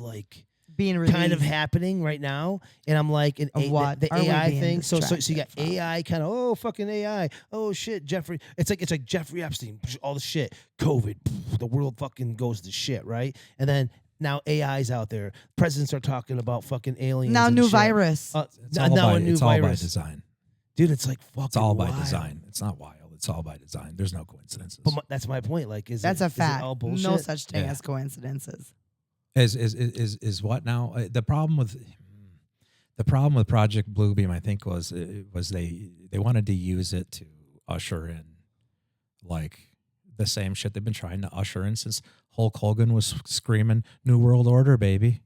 Being released. happening right now, and I'm like, Of what the are we AI being thing. So you got distracted from? AI kind of fucking AI. Oh shit, Jeffrey. It's like Jeffrey Epstein. All the shit. COVID. The world fucking goes to shit, right? And then now AI's out there. Presidents are talking about fucking aliens. Now and new shit. virus. It's now all by, a new it's all by virus. design. Dude, it's like fucking. It's all by wild. design. It's not wild. It's all by design. There's no coincidences. But that's my point. Like, That's a fact. all bullshit? No such thing Yeah. as coincidences. Is what now? The problem with Project Bluebeam, I think, was they wanted to use it to usher in like the same shit they've been trying to usher in since Hulk Hogan was screaming "New World Order, baby,"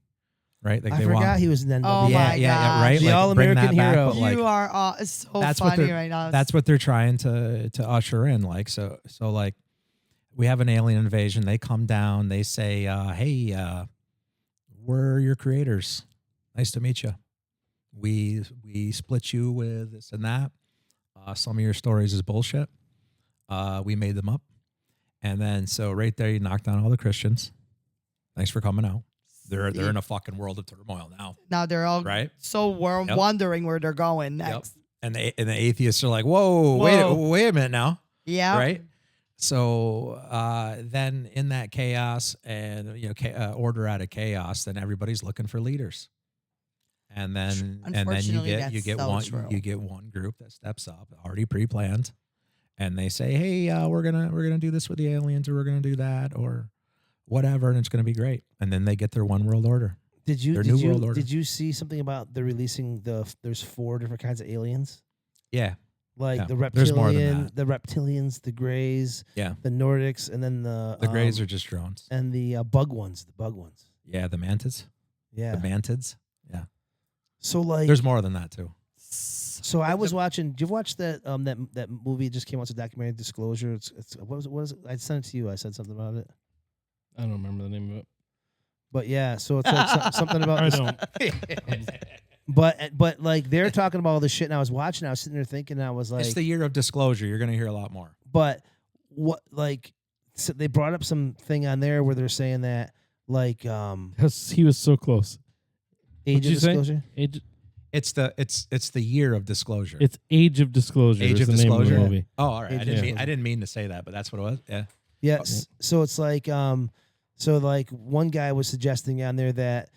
right? Like I they forgot want, he was in NWA. Oh my yeah, right. The Like, All-American bring that back, hero. but, like, You are all so that's what funny they're- right now. that's what they're trying to usher in. Like so like we have an alien invasion. They come down. They say, "Hey, we're your creators. Nice to meet you. We split you with this and that. Some of your stories is bullshit. We made them up, and then so right there you knock down all the Christians. Thanks for coming out. They're in a fucking world of turmoil now, Now they're all right? so Yep. wondering where they're going next. And the atheists are like, whoa. wait a minute now." Yeah. Right. So then in that chaos and order out of chaos, then everybody's looking for leaders. And then you Unfortunately, get that's so one true. you get one group that steps up, already pre-planned, and they say, "Hey, we're gonna do this with the aliens, or we're gonna do that, or whatever, and it's gonna be great." And then they get their one world order. Did you Their New World Order. did you see something about they're releasing there's 4 different kinds of aliens? Yeah, Like Yeah, the there's more than reptilian, that. the reptilians, the Greys, yeah. the Nordics, and then the The Greys are just drones. and the bug ones. Yeah, the mantids, Yeah. the mantids. Yeah, So like, there's more than that too. so I was watching. Did you watch that that movie just came out? It's a documentary, Disclosure. It's what was it? I sent it to you. I said something about it. I don't remember the name of it. But yeah, so it's like something about. I this- don't. But like they're talking about all this shit, and I was watching. I was sitting there thinking, and I was like, It's the year of disclosure. You're gonna hear a lot more. but what like so they brought up some thing on there where they're saying that like He was so close. age What'd of you say? disclosure. It's the year of disclosure. It's Age of Disclosure. Age is of the name of the Disclosure? movie. Oh, all right. Age I of didn't Disclosure. mean to say that, but that's what it was. Yeah. Yes. So it's like so like one guy was suggesting on there that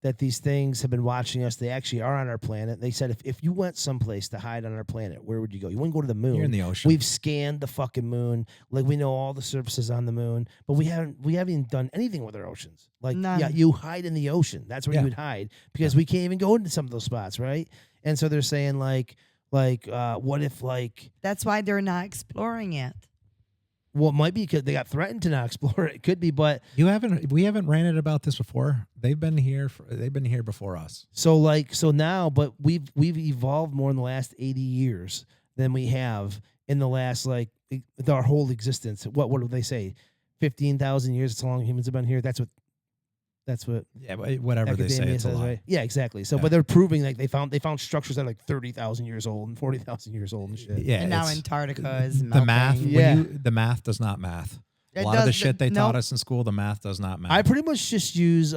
that these things have been watching us. They actually are on our planet. They said if you went someplace to hide on our planet, where would you go? You wouldn't go to the moon. You're in the ocean. We've scanned the fucking moon. Like we know all the surfaces on the moon, but we haven't even done anything with our oceans. Like None. yeah, you hide in the ocean. That's where Yeah. you would hide because we can't even go into some of those spots, right? And so they're saying like what if like That's why they're not exploring it. well, it might be because they got threatened to not explore it. It could be, but we haven't ranted about this before. They've been here before us. so now, but we've evolved more in the last 80 years than we have in the last like our whole existence. What do they say? 15,000 years. It's how long humans have been here. That's what Yeah, but whatever they say, academia it's a says, lie. right? Yeah, exactly. So, Yeah. but they're proving like they found structures that are like 30,000 years old and 40,000 years old and shit. Yeah, And now it's- Antarctica is the melting. math. Yeah. The math does not math. A It lot of the does- shit they no. taught us in school, the math does not math. I pretty much just use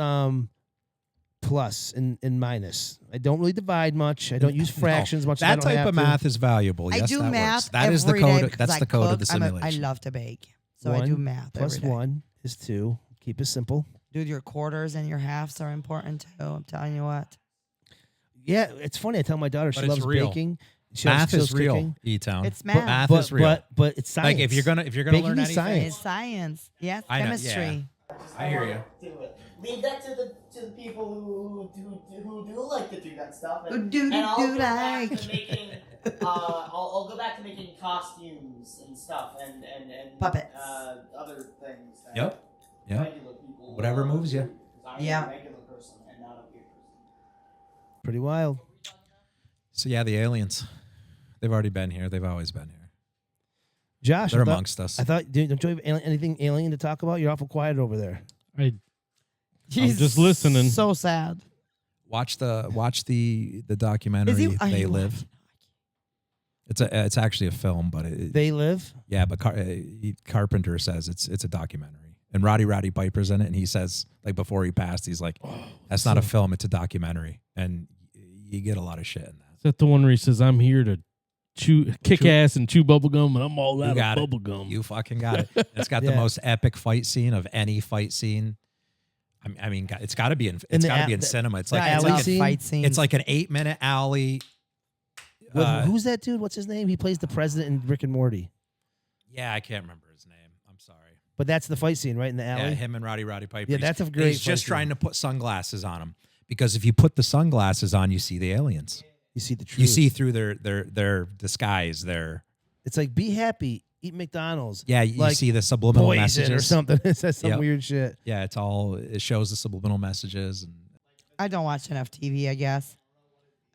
plus and minus. I don't really divide much. I don't use fractions much. as I That don't type have of to. math is valuable. I Yes, do that math works. That is the every day code. because That's I the code of the cook. I simulation. love to bake, so I do math plus every day. 1 is 2. Keep it simple. Dude, your quarters and your halves are important too. I'm telling you what. Yeah, it's funny. I tell my daughter she But it's loves real. baking, Math is Shell's real, kicking. E-Town. It's math. Math is real. But it's science. Like if you're gonna Baking learn is anything, It's science. Yes, I know, chemistry. I hear you. Do it. Leave that to the people who do like to do that stuff. Who do I'll go like. back to making. I'll go back to making costumes and stuff and Puppets. Other things. That Yep. Yep. Regular people. Whatever moves you. 'Cause I'm Yeah. a regular person and not a weird person. Pretty wild. So yeah, the aliens. They've already been here. They've always been here. Josh, They're I thought, amongst us. I thought, dude, don't you have anything alien to talk about? You're awful quiet over there. I'm He's just listening. So sad. Watch the documentary. Is he? They Live. It's actually a film, but They Live. yeah, but Carpenter says it's a documentary, and Roddy Piper's in it, and he says like before he passed, he's like, "That's not a film, it's a documentary," and you get a lot of shit in that. Is that the one where he says, I'm here to kick ass and chew bubble gum, and I'm all You out got of it. bubble gum? You fucking got it. It's got the Yeah. most epic fight scene of any fight scene. I mean, it's got to be in the cinema. It's the like alley it's like, scene? Fight scenes. it's like an 8-minute alley. Who's that dude? What's his name? He plays the president in Rick and Morty. Yeah, I can't remember his name. I'm sorry. But that's the fight scene, right in the alley. Yeah, him and Roddy Piper. Yeah, that's a great He's just fight trying scene. to put sunglasses on him because if you put the sunglasses on, you see the aliens. You see the truth. You see through their disguise. It's like be happy, eat McDonald's. Yeah, you like see the subliminal poison messages or something. It says some Yep. weird shit. Yeah, it shows the subliminal messages and I don't watch enough TV, I guess.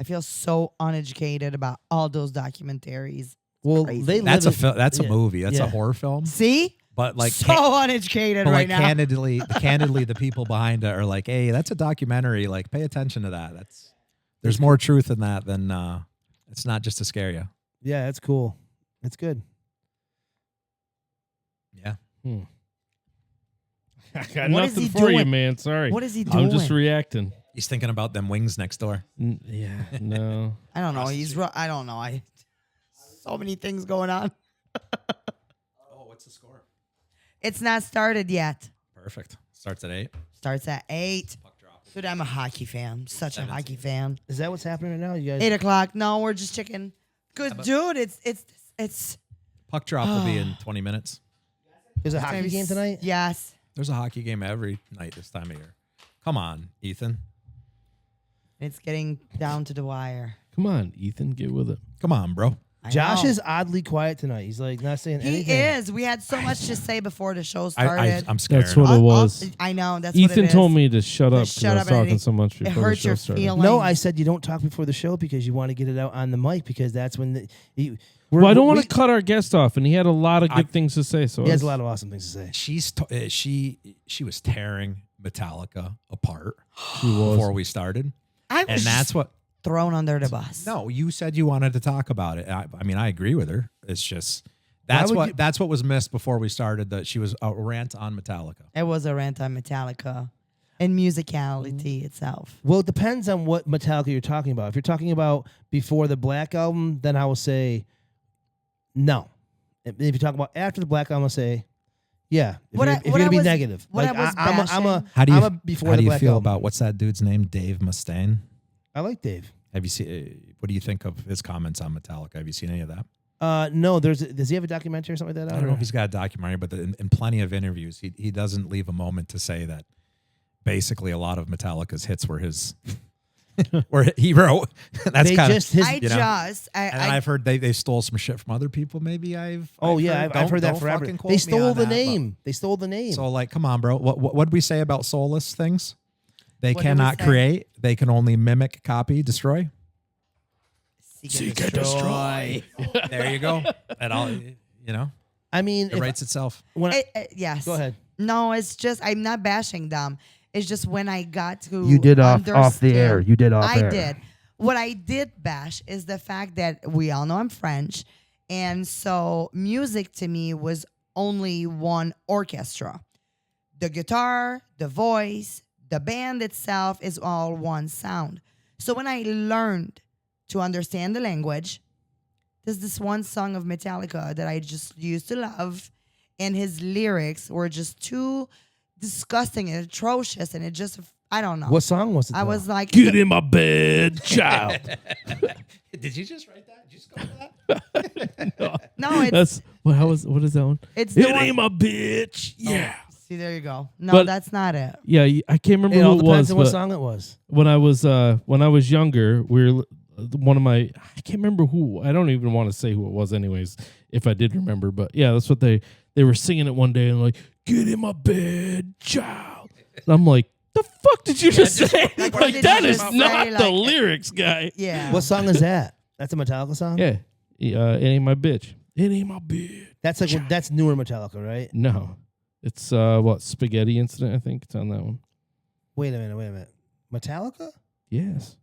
I feel so uneducated about all those documentaries. Well, Crazy. they that's live that's a yeah. movie. That's Yeah. a horror film. See? But like So uneducated but right like now. candidly, the people behind it are like, hey, that's a documentary. Like, pay attention to that. There's more truth in that than it's not just to scare you. Yeah, that's cool. That's good. Yeah. I got What is nothing he for you, doing? man. Sorry. What is he doing? I'm just reacting. He's thinking about them wings next door. Yeah, no. I don't know. I don't know. So many things going on. Oh, what's the score? It's not started yet. Perfect. Starts at 8. Starts at 8. Puck drop. Dude, I'm a hockey fan. Such a hockey fan. Is that what's happening right now? You guys? 8 o'clock. No, we're just checking. Good, dude. It's. Puck drop will be in 20 minutes. There's a hockey game tonight. Yes. There's a hockey game every night this time of year. Come on, Ethan. It's getting down to the wire. Come on, Ethan, get with it. Come on, bro. I Josh know. is oddly quiet tonight. He's like not saying He anything. is. We had so much to say before the show started. I'm scared. That's what it was. I know. That's what Ethan it is. told me to shut up because shut I up was and talking it- so much It before the hurts show your started. feelings. No, I said you don't talk before the show because you want to get it out on the mic because that's when Well, I don't want to cut our guest off, and he had a lot of good things to say. So He has a lot of awesome things to say. She was tearing Metallica apart She was. before we started, I and was that's what. thrown under the bus. No, you said you wanted to talk about it. I mean, I agree with her. It's just that's would what you- was missed before we started. That she was a rant on Metallica. It was a rant on Metallica and musicality itself. Well, it depends on what Metallica you're talking about. If you're talking about before the Black Album, then I will say no. If you talk about after the Black Album, I'll say yeah. If What you're, I- if what you're gonna I be was- negative, what like I was I'm a bashing- How do you I'm a before how the do you Black feel Album. about what's that dude's name? Dave Mustaine. I like Dave. Have you seen? What do you think of his comments on Metallica? Have you seen any of that? No, does he have a documentary or something like that? I don't know if he's got a documentary, but in plenty of interviews, he doesn't leave a moment to say that basically a lot of Metallica's hits were his, where he wrote. That's They kind just his. you know? And I I've heard they stole some shit from other people. Maybe I've I've heard that forever. fucking quote They me stole on the that, but- name. They stole the name. So like, come on, bro. What did we say about soulless things? They What did we cannot say? create. They can only mimic, copy, destroy. Seek and destroy. There you go. And all I mean, it writes itself. when Yes. go ahead. No, it's just I'm not bashing them. It's just when I got to You did off the understand- air. You did off I air. did. What I did bash is the fact that we all know I'm French, and so music to me was only one orchestra. The guitar, the voice, the band itself is all one sound. So when I learned to understand the language, there's this one song of Metallica that I just used to love, and his lyrics were just too disgusting and atrocious, and it just, I don't know. What song was it? I though? was like, Get in my bed, child. Did you just write that? No, it's That's what is that one? it's It the one. ain't my bitch. Yeah. See, there you go. No, But- that's not it. Yeah, I can't remember It who all it depends was, on what but song it was. when I was younger, we were one of my I can't remember who. I don't even want to say who it was anyways, if I did remember, but yeah, that's what they were singing it one day and like, "Get in my bed, child." And I'm like, "The fuck did you just say?" Like, Like, what did that you is just not say? the Like- lyrics, guy. Yeah. What song is that? That's a Metallica song? Yeah. It ain't my bitch. It ain't my bitch. That's like that's newer Metallica, right? No. It's what, Spaghetti Incident, I think. It's on that one. Wait a minute. Metallica? Yes.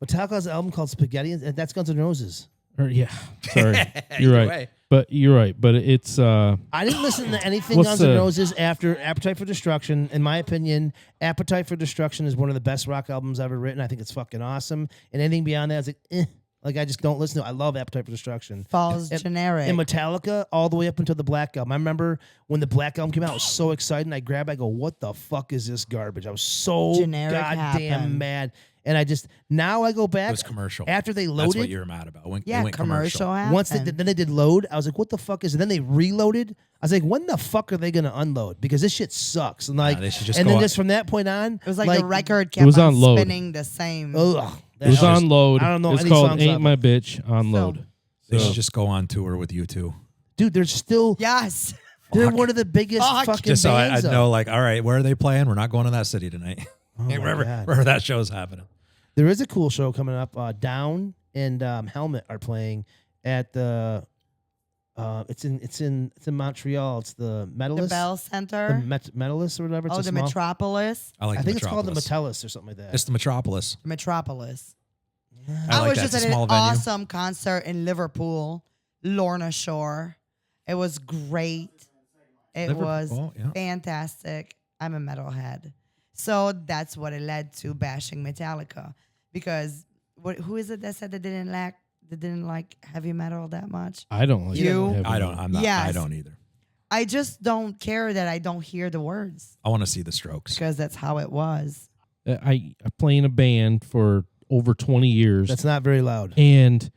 Metallica has an album called Spaghetti, and that's Guns N' Roses. Or yeah. Sorry. You're Either right. way. But you're right. But it's I didn't listen to anything What's Guns N' the- Roses after Appetite for Destruction. In my opinion, Appetite for Destruction is one of the best rock albums ever written. I think it's fucking awesome. And anything beyond that is like, Like, I just don't listen to it. I love Appetite for Destruction. Falls And- generic. And Metallica, all the way up until the Black Album. I remember when the Black Album came out, I was so excited. I go, what the fuck is this garbage? I was so Generic goddamn happened. mad. And I just, now I go back. It was commercial. After they That's loaded. what you're mad about. It yeah, went commercial happened. Once then they did load, I was like, "What the fuck is it?" Then they reloaded. I was like, "When the fuck are they gonna unload?" Because this shit sucks. And like, they should just and go then on- just from that point on, It was like the record kept was on on load. spinning the same. Ugh, It was that on load. I don't know It's any called songs Ain't off My it. Bitch on load. They So- should just go on tour with you two. dude. They're still Yes. they're Fuck. one of the biggest Fuck. fucking Just so bands. I though. know, like, all right, where are they playing? We're not going to that city tonight. Oh my wherever, God. wherever that show's happening. There is a cool show coming up. Down and Helmet are playing at the. It's in Montreal. It's the The Medalist. Bell The Center. Medalist or whatever. It's Oh, a the small, Metropolis. I like I the think it's called the Metropolis. Metellus or something like that. It's the Metropolis. Metropolis. I like was that. just It's at a small an venue. awesome concert in Liverpool, Lorna Shore. It was great. It Liverpool, was yeah. fantastic. I'm a metalhead. So that's what it led to bashing Metallica. Because who is it that said they didn't like heavy metal that much? I don't like You- heavy I don't. metal. I'm not. I Yes. don't either. I just don't care that I don't hear the words I want to see the Strokes. because that's how it was. I play in a band for over 20 years. That's not very loud. And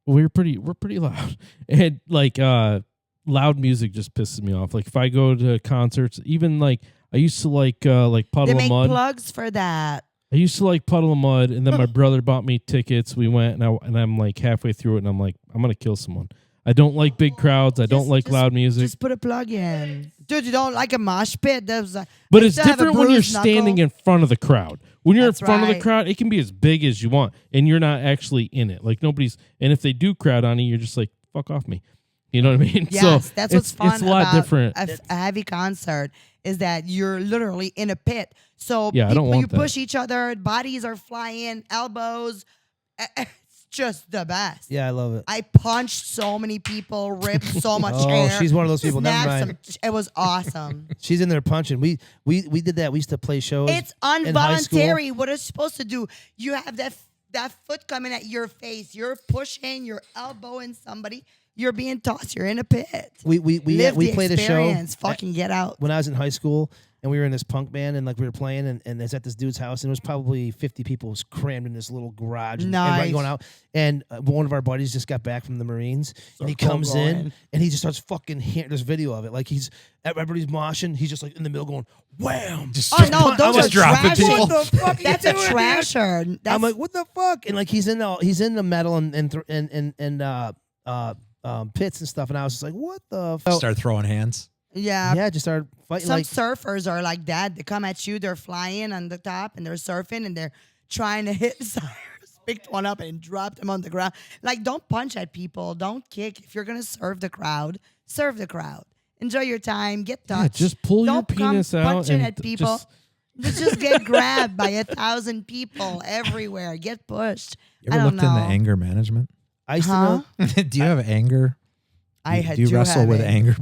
we're pretty loud. And like loud music just pisses me off. Like if I go to concerts, even like I used to like They Puddle of make Mud. plugs for that. I used to like Puddle of Mud, and then my brother bought me tickets. We went, and I'm like halfway through it, and I'm like, I'm gonna kill someone. I don't like big crowds. I don't Just- like just- loud music. Just put a plug in. Dude, you don't like a mosh pit? There's a, But I it's used to have a different when you're bruised knuckle. standing in front of the crowd. When you're That's in front of the right. crowd, it can be as big as you want, and you're not actually in it. Like nobody's. And if they do crowd on you, you're just like, fuck off me. You know what I mean? Yes, so that's what's fun It's a lot about different. a heavy concert is that you're literally in a pit. So Yeah, I don't people, want you that. push each other, bodies are flying, elbows. It's just the best. Yeah, I love it. I punched so many people, ripped so much Oh, hair. she's one of those people. Never snapped mind. It was awesome. She's in there punching. We did that. We used to play shows. It's in high school. involuntary. What it's supposed to do, you have that foot coming at your face. You're pushing, you're elbowing somebody. You're being tossed. You're in a pit. We Live the played a show experience. Fucking get out. when I was in high school, and we were in this punk band, and like we were playing, and it's at this dude's house, and it was probably 50 people was crammed in this little garage, and everybody Nice. going out. And one of our buddies just got back from the Marines, and he Circle comes in, going. and he just starts fucking hitting. There's video of it, like everybody's moshing, he's just like in the middle going wham. Oh no, those just are dropping trashing. people. What the fuck That's you a doing, dude? trasher. That's, I'm like, what the fuck? And like he's in the metal and pits and stuff, and I was just like, what the fuck? Start throwing hands. yeah. Yeah, just started fighting. Some Like surfers are like that. They come at you. They're flying on the top and they're surfing and they're trying to hit Cyrus. Picked one up and dropped him on the ground. Like, don't punch at people. Don't kick. If you're gonna serve the crowd, serve the crowd. Enjoy your time. Get Yeah, touched. just pull your Don't come penis out punching and at people. just- Just get grabbed by 1,000 people everywhere. Get pushed. You I ever don't looked into know. anger management? I used Huh? to Do you have anger? I Do you wrestle have with it. anger?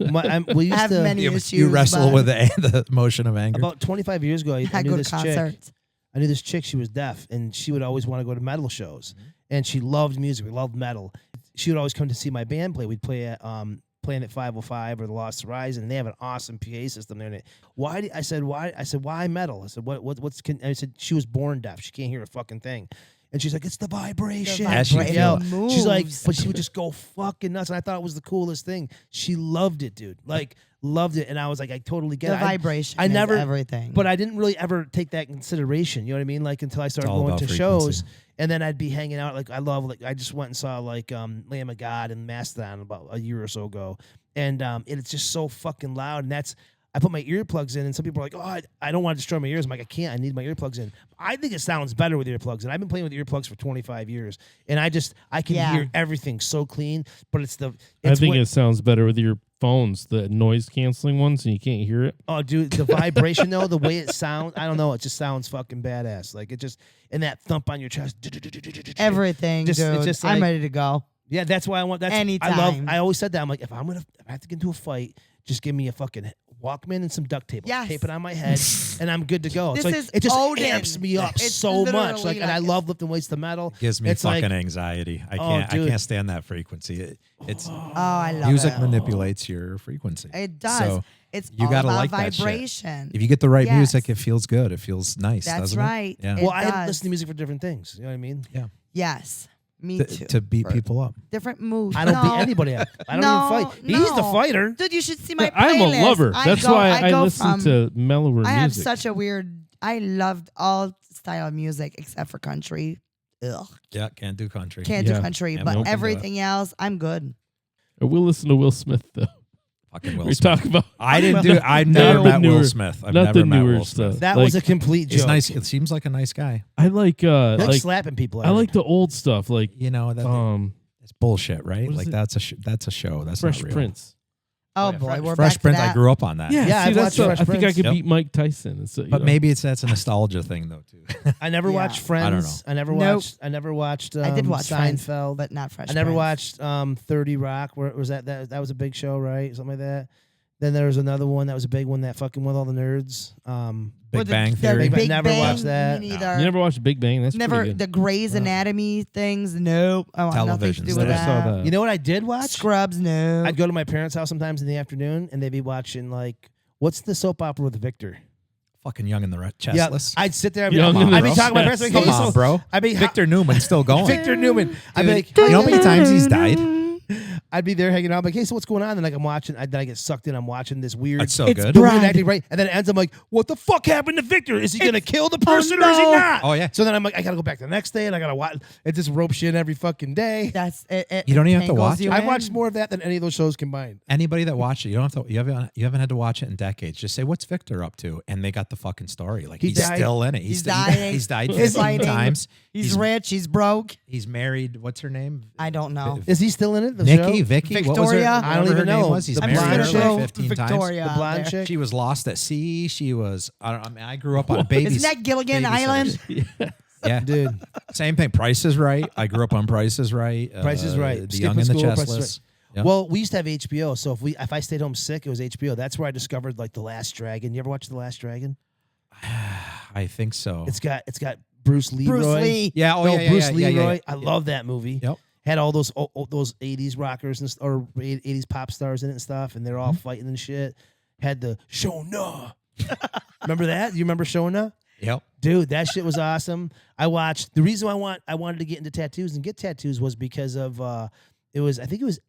know. We used I have to many you issues. wrestle but with the emotion of anger. about 25 years ago. I I knew go to this chick. concerts. I knew this chick. She was deaf, and she would always want to go to metal shows. And she loved music. We loved metal. She would always come to see my band play. We'd play at Planet 505 or the Lost Horizon. And they have an awesome PA system there. And I said, why metal? I said, what's? I said, she was born deaf. She can't hear a fucking thing. and she's like, it's the vibration. As she Yo, moves. she's like, but she would just go fucking nuts, and I thought it was the coolest thing. She loved it, dude. Like, loved it, and I was like, I totally get the it. vibration. I never, is everything. but I didn't really ever take that in consideration. You know what I mean? Like until I started all going about to frequency. shows, and then I'd be hanging out. Like I just went and saw like Lamb of God and Mastodon about a year or so ago, and it's just so fucking loud, and that's. I put my earplugs in, and some people are like, "Oh, I don't want to destroy my ears." I'm like, "I can't. I need my earplugs in." I think it sounds better with earplugs, and I've been playing with earplugs for 25 years, and I can hear everything so clean. But I think it sounds better with your phones, the noise canceling ones, and you can't hear it. Oh, dude, the vibration though, the way it sounds, I don't know, it just sounds fucking badass. Like it just, and that thump on your chest, everything, Just- it's dude. just I'm like- ready to go. Yeah, that's why I want. That's Anytime. I always said that. I'm like, if I have to get into a fight, just give me a fucking Walkman and some duct tape. Yes. Tape it on my head, and I'm good to go. This It's like, is it just Odin. amps me up It's so much. literally Like, and I like- love lifting weights to metal. Gives me It's fucking like, anxiety. I dude. can't stand that frequency. It's Oh, I love music it. manipulates your frequency. It does. So it's you all gotta about like that shit. vibration. if you get the right Yes. music, it feels good. It feels nice. That's doesn't right. It? Yeah. It well, I does. listen to music for different things. You know what I mean? Yes, me To, too. to beat For people up. different moods. I don't no. beat anybody up. I don't No, even fight. He's the no. fighter. Dude, you should see my I'm a playlist. lover. That's why I go listen from, to mellower I have music. such a weird. I loved all style of music except for country. Ugh, Yeah, can't do country. can't Yeah. do country, Yeah, but nope. everything else, I'm good. I will listen to Will Smith though. Fucking Will We Smith. talk about I've never the met newer- Will Smith. I've not never the met newer Will Smith. stuff. That Like- was a complete joke. It's nice. It seems like a nice guy. I like He likes like slapping people. I like the old stuff like You know, that, it's bullshit, right? what is Like it? that's a show. That's Fresh not real. Prince. Oh, yeah, boy, we're Fresh back Prince. to that. I grew up on that. Yeah, Yeah, see, I've that's watched what, Fresh I think I Prince. could Yep. beat Mike Tyson. It's, But maybe that's a nostalgia thing though too. I never Yeah. watched Friends. I don't know. I never Nope. watched. I never watched. I did watch Friends, Seinfeld, but not Fresh I never Prince. watched 30 Rock. Where was that? That was a big show, right? Something like that. Then there was another one that was a big one that fucking with all the nerds. Big Bang Theory. Big Bang- Big never Bang, watched that. Me you neither. never watched Big Bang. That's Never pretty good. the Grey's Anatomy things. Nope. I want nothing to Television do with Never stuff. saw that. that. You know what I did watch? Scrubs. No. I'd go to my parents' house sometimes in the afternoon, and they'd be watching like, what's the soap opera with Victor? Fucking Young and the Yeah, Chestless. I'd sit there. I'd be, Young and I'd the be talking to my parents. Like, Come hey, on, so- bro. I'd be Victor Newman's still going. Victor Newman. I'd be like, You know how many times he's died? I'd be there hanging out. I'm like, hey, so what's going on? And like I'm watching. Then I get sucked in. I'm watching this weird. That's so It's good. the weird Brad. acting, right? And then it ends. I'm like, what the fuck happened to Victor? Is he gonna kill the person or is he no. not? Oh, yeah. So then I'm like, I gotta go back the next day, and I gotta watch. It just ropes you in every fucking day. That's it. You don't even have to tangles watch you I in. watched more of that than any of those shows combined. Anybody that watched it, you don't have to. You haven't had to watch it in decades. Just say, "What's Victor up to?" And they got the fucking story. Like He he's died. still in it. He's still- dying. He's died He's 15 fighting. times. He's rich. He's broke. He's married. What's her name? I don't know. Is he still in it? The Nikki, show? Vicky, what was her, Victoria? I don't whatever her even name know. was. He's The I'm just married gonna blonde her throw like 15 times. Victoria The out blonde there. chick. She was lost at sea. She was. I mean, I grew up on babies. Isn't that Gilligan babysitters. Island? Yeah, Dude, same thing. Price is Right. I grew up on Price is Right. Price is Right. The Skipping Young and the school, Price is Chestless. Yep. well, we used to have HBO. So if I stayed home sick, it was HBO. That's where I discovered like The Last Dragon. You ever watch The Last Dragon? I think so. It's got Bruce Leroy. Bruce Lee. Yeah. Oh No, yeah. Yeah. Bruce yeah, Leroy. yeah, yeah. I love that movie. Yep. Had all those 80s rockers or 80s pop stars in it and stuff, and they're all fighting and shit. Had the Shona. Remember that? You remember Shona? Yep. Dude, that shit was awesome. I watched. The reason I wanted to get into tattoos and get tattoos was because of I think it was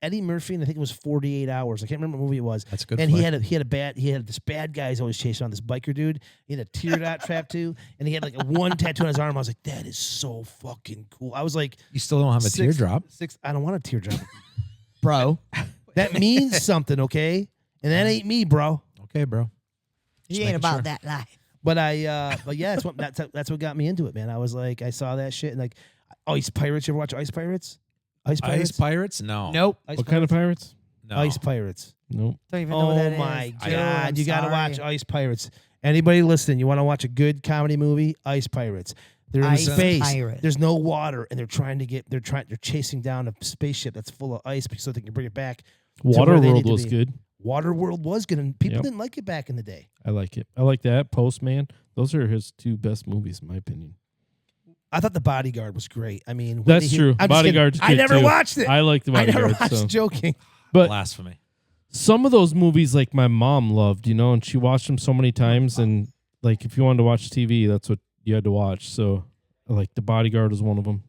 Eddie Murphy, and I think it was 48 Hours. I can't remember what movie it was. That's a good. And flick. he had this bad guy he's always chasing on, this biker dude. He had a teardrop tattoo, and he had like a one tattoo on his arm. I was like, that is so fucking cool. I was like, You still don't have a teardrop. I don't want a teardrop. Bro. That means something, okay? And that ain't me, bro. Okay, bro. He ain't about that life. But yeah, that's what got me into it, man. I was like, I saw that shit and like Ice Pirates. You ever watch Ice Pirates? Ice Ice Pirates? No. Nope. Ice What kind of pirates? No. Ice Pirates. Nope. Don't even know what Oh that is. my Dude, god, I'm you got to sorry. watch Ice Pirates. Anybody listening, you want to watch a good comedy movie? Ice Pirates. They're in Ice space. Pirates. There's no water, and they're chasing down a spaceship that's full of ice so they can bring it back. where they need Waterworld to was be. good. Waterworld was good, and people Yep. didn't like it back in the day. I like it. I like that. Postman. Those are his two best movies, in my opinion. I thought The Bodyguard was great. I mean, That's Whitney true. I'm just kidding. Bodyguard's I good, never too. watched it. I like the I Bodyguard. never watched. so. Joking. But Blasphemy. some of those movies, like my mom loved, and she watched them so many times. And like, if you wanted to watch TV, that's what you had to watch. So like The Bodyguard is one of them.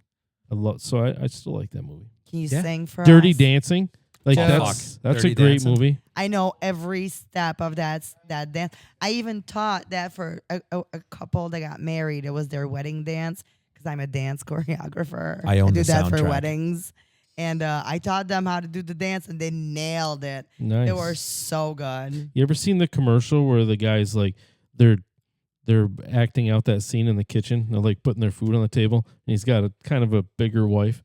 I still like that movie. Can you Yeah. sing for Dirty us? Dancing. Like Oh, that's Dirty a great Dancing. movie. I know every step of that dance. I even taught that for a couple that got married. It was their wedding dance because I'm a dance choreographer. I own do the that for soundtrack. weddings. And I taught them how to do the dance, and they nailed it. Nice. They were so good. You ever seen the commercial where the guys like they're acting out that scene in the kitchen? They're like putting their food on the table, and he's got a kind of a bigger wife,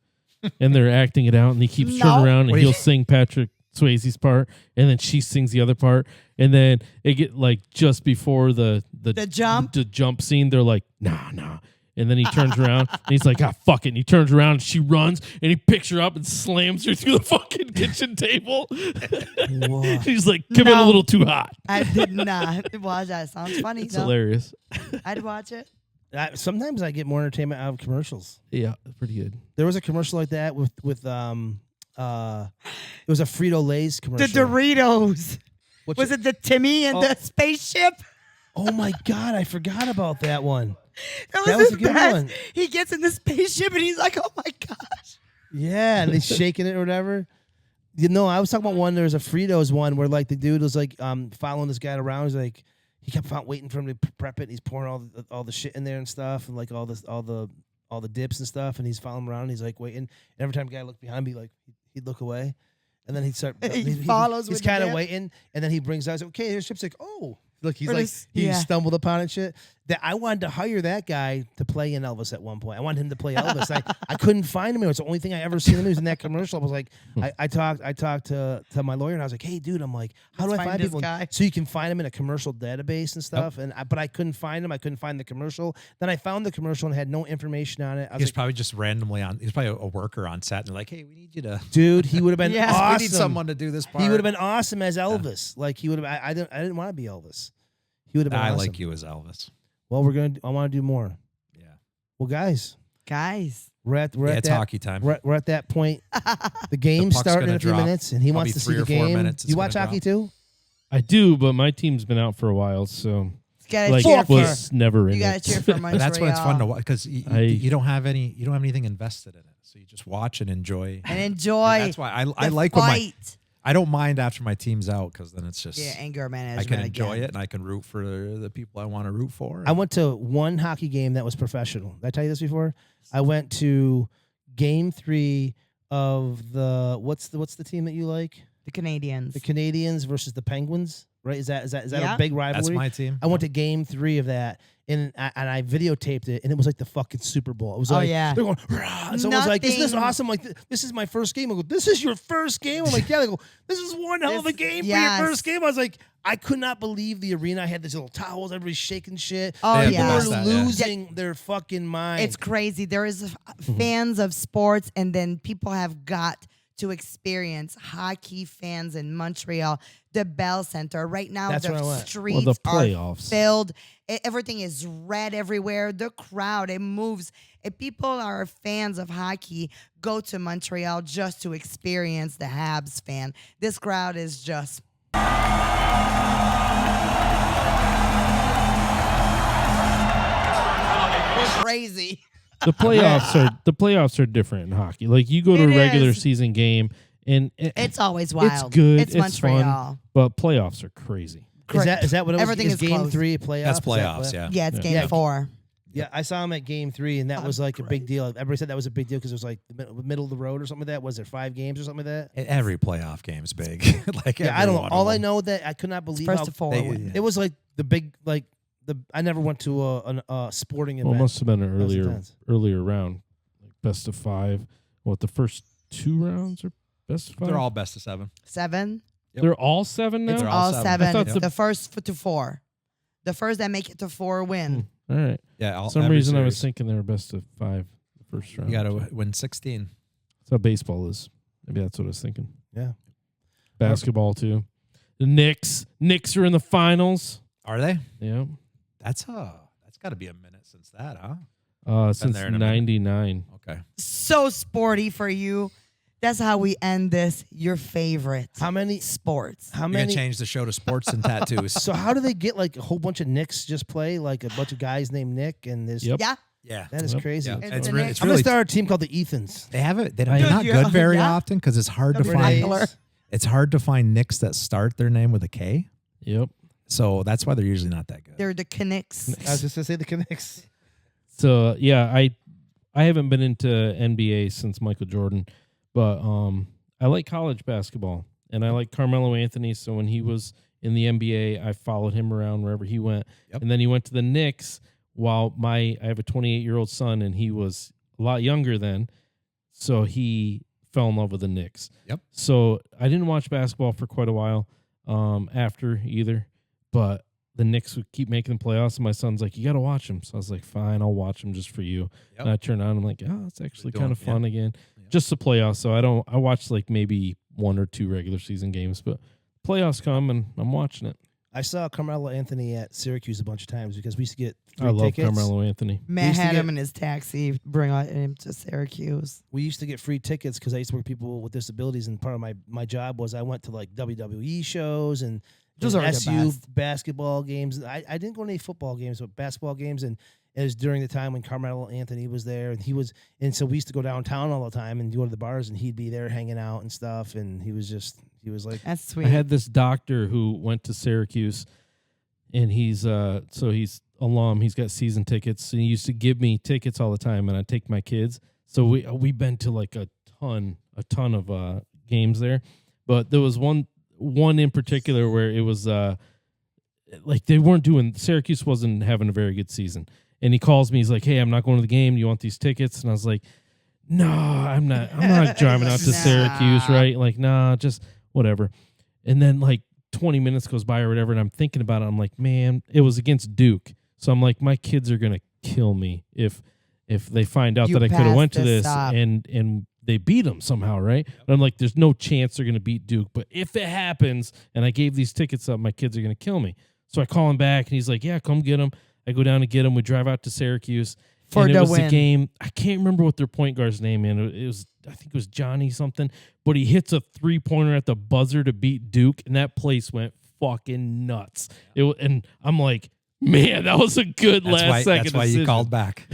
and they're acting it out, and he keeps No. turning around and What do you- he'll sing Patrick Swayze's part, and then she sings the other part, and then it get like just before the jump? the jump scene, they're like nah. And then he turns around and he's like, fuck it. And he turns around and she runs and he picks her up and slams her through the fucking kitchen table. Whoa. He's like, come in a No. little too hot. I did not watch that. Sounds funny, It's though. hilarious. I'd watch it. Sometimes I get more entertainment out of commercials. Yeah, pretty good. There was a commercial like that with it was a Frito-Lay's The commercial. Doritos. What's Was it the Timmy and Oh. the spaceship? Oh my God, I forgot about that one. That was the a good best. one. He gets in the spaceship and he's like, oh my gosh. Yeah, and he's shaking it or whatever. You know, I was talking about one. There was a Fritos one where like the dude was like following this guy around. He's like, he kept waiting for him to prep it. He's pouring all the shit in there and stuff, and like all the dips and stuff. And he's following him around. And he's like waiting. And every time the guy looked behind me, like he'd look away, and then he'd start. He follows He's with the kind of dip. waiting, and then he brings out. Okay, here's chips. Like, oh, look, he's For like this- he yeah. stumbled upon it. Shit. That I wanted to hire that guy to play in Elvis at one point. I wanted him to play Elvis. I couldn't find him. It was the only thing I ever seen him. He was in that commercial. I was like, I talked to my lawyer and I was like, hey, dude, I'm like, how Let's do I find find this people? guy. So you can find him in a commercial database and stuff. But I couldn't find him. I couldn't find the commercial. Then I found the commercial and had no information on it. I He was was like, probably just randomly on. He was probably a worker on set, and they're like, "Hey, we need you to. dude, he would have been Yeah. awesome. We need someone to do this part." He would have been awesome as Elvis. Like he would have. I didn't want to be Elvis. He would have been I awesome. like you as Elvis. Well, I want to do more. Yeah. Well, guys, Guys. we're at It's that. hockey time. We're at that point. The game's puck's starting in gonna a few drop. minutes, and he Probably wants to see 3 the or 4 game. minutes, it's You watch gonna hockey drop. too? I do, but my team's been out for a while, so Gotta like cheer for. was never in You gotta it. cheer for Montreal. But that's when it's fun to watch because you I- don't have anything invested in it, so you just watch and enjoy. And enjoy. And that's why I the like when fight. I don't mind after my team's out because then it's just Yeah, anger management. I can enjoy again. it and I can root for the people I want to root for. I went to one hockey game that was professional. Did I tell you this before? I went to Game 3 of the what's the team that you like? The Canadians. The Canadians versus the Penguins, right? Is that Yeah. a big rivalry? That's my team. I went to Game 3 of that, and I videotaped it, and it was like the fucking Super Bowl. It was Oh, like yeah. they're going, rah! And someone's like, "Isn't this Nothing- awesome? Like this is my first game." I go, "This is your first game?" I'm like, "Yeah." They go, "This is one hell of a This- game yes. for your first game." I was like, I could not believe the arena. I had these little towels, everybody's shaking shit. Oh, They had the People yeah. best were that, yeah. losing their fucking mind. It's crazy. There is fans of sports, and then people have got to experience hockey fans in Montreal, the Bell Center. Right now, That's where I the went. streets Well, the are playoffs. filled. Everything is red everywhere. The crowd, it moves. If people are fans of hockey, go to Montreal just to experience the Habs fan. This crowd is just crazy. the playoffs are different in hockey. Like you go to It a regular is. season game and It's always wild. good. It's It's Montreal. fun. But playoffs are crazy. Is that what it was? Everything is Game close. 3 playoffs? That's Is that playoffs. what- Yeah. Yeah, it's game Yeah. 4. Yeah, I saw him at Game 3, and that was like a big deal. Everybody said that was a big deal because it was like the middle of the road or something like that. Was there 5 games or something like that? Every playoff game's big. Like Yeah, I every don't know. one of All I them. know that I could not believe First how to 4. they- win. it was like the big like the. I never went to a sporting Well, it event. must have been an That was intense. earlier round, like best of 5. What the first 2 rounds are best of 5? They're all best of 7. 7. They're all 7 now. It's They're all all 7. I thought The first to 4. The first that make it to 4 win. All right. Yeah. For some every reason I was series. thinking they were best of 5 the first round. You got to win 16. That's how baseball is. Maybe that's what I was thinking. Yeah. Basketball too. The Knicks are in the finals. Are they? Yeah. That's got to be a minute since that, huh? Since there in a minute. 99. Okay. So sporty for you. That's how we end this. Your favorite How many? sports. How You're gonna many? change the show to sports and tattoos. So how do they get like a whole bunch of Knicks just play like a bunch of guys named Nick and this? Yep. Yeah. Yeah. That is Yep. crazy. Yeah. It's It's, the really, next- it's I'm gonna really start a team called the Ethans. they have it. They're Dude, not yeah, good very yeah. often because it's hard to That'd be find. ridiculous. It's hard to find Knicks that start their name with a K. Yep. So that's why they're usually not that good. They're the Knicks. I was just gonna say the Knicks. So yeah, I haven't been into NBA since Michael Jordan, but I like college basketball and I like Carmelo Anthony. So when he was in the NBA, I followed him around wherever he went, Yep. and then he went to the Knicks. While I have a 28-year-old son, and he was a lot younger then, so he fell in love with the Knicks. Yep. So I didn't watch basketball for quite a while after either, but the Knicks would keep making the playoffs, and my son's like, "You got to watch them." So I was like, "Fine, I'll watch them just for you." Yep. And I turned on, I'm like, "Oh, it's actually They're kind of doing- fun again." Just the playoffs. So I watched like maybe 1 or 2 regular season games, but playoffs come and I'm watching it. I saw Carmelo Anthony at Syracuse a bunch of times because we used to get free I love tickets. Carmelo Anthony. Matt used to had get- him in his taxi, bring him to Syracuse. We used to get free tickets because I used to work with people with disabilities, and part of my job was I went to like WWE shows and Those and are the SU best. basketball games. I didn't go to any football games, but basketball games, and it was during the time when Carmelo Anthony was there, and so we used to go downtown all the time and go to the bars, and he'd be there hanging out and stuff, and he was like, That's sweet. I had this doctor who went to Syracuse, and he's alum. He's got season tickets. And he used to give me tickets all the time, and I'd take my kids. So we've been to like a ton of games there. But there was one in particular where it was like Syracuse wasn't having a very good season. And he calls me. He's like, "Hey, I'm not going to the game. Do you want these tickets?" And I was like, "No, I'm not driving out to Nah. Syracuse, right? Like, nah, just whatever." And then like 20 minutes goes by or whatever, and I'm thinking about it. I'm like, man, it was against Duke. So I'm like, my kids are gonna kill me if they find out You that I could have passed went to this this up. and they beat them somehow, right? And I'm like, there's no chance they're gonna beat Duke. But if it happens and I gave these tickets up, my kids are gonna kill me. So I call him back, and he's like, "Yeah, come get them." I go down to get them. We drive out to Syracuse. For and it the was the win. game. I can't remember what their point guard's name is. I think it was Johnny something. But he hits a 3-pointer at the buzzer to beat Duke, and that place went fucking nuts. And I'm like, man, that was a good last second That's why decision. you called back.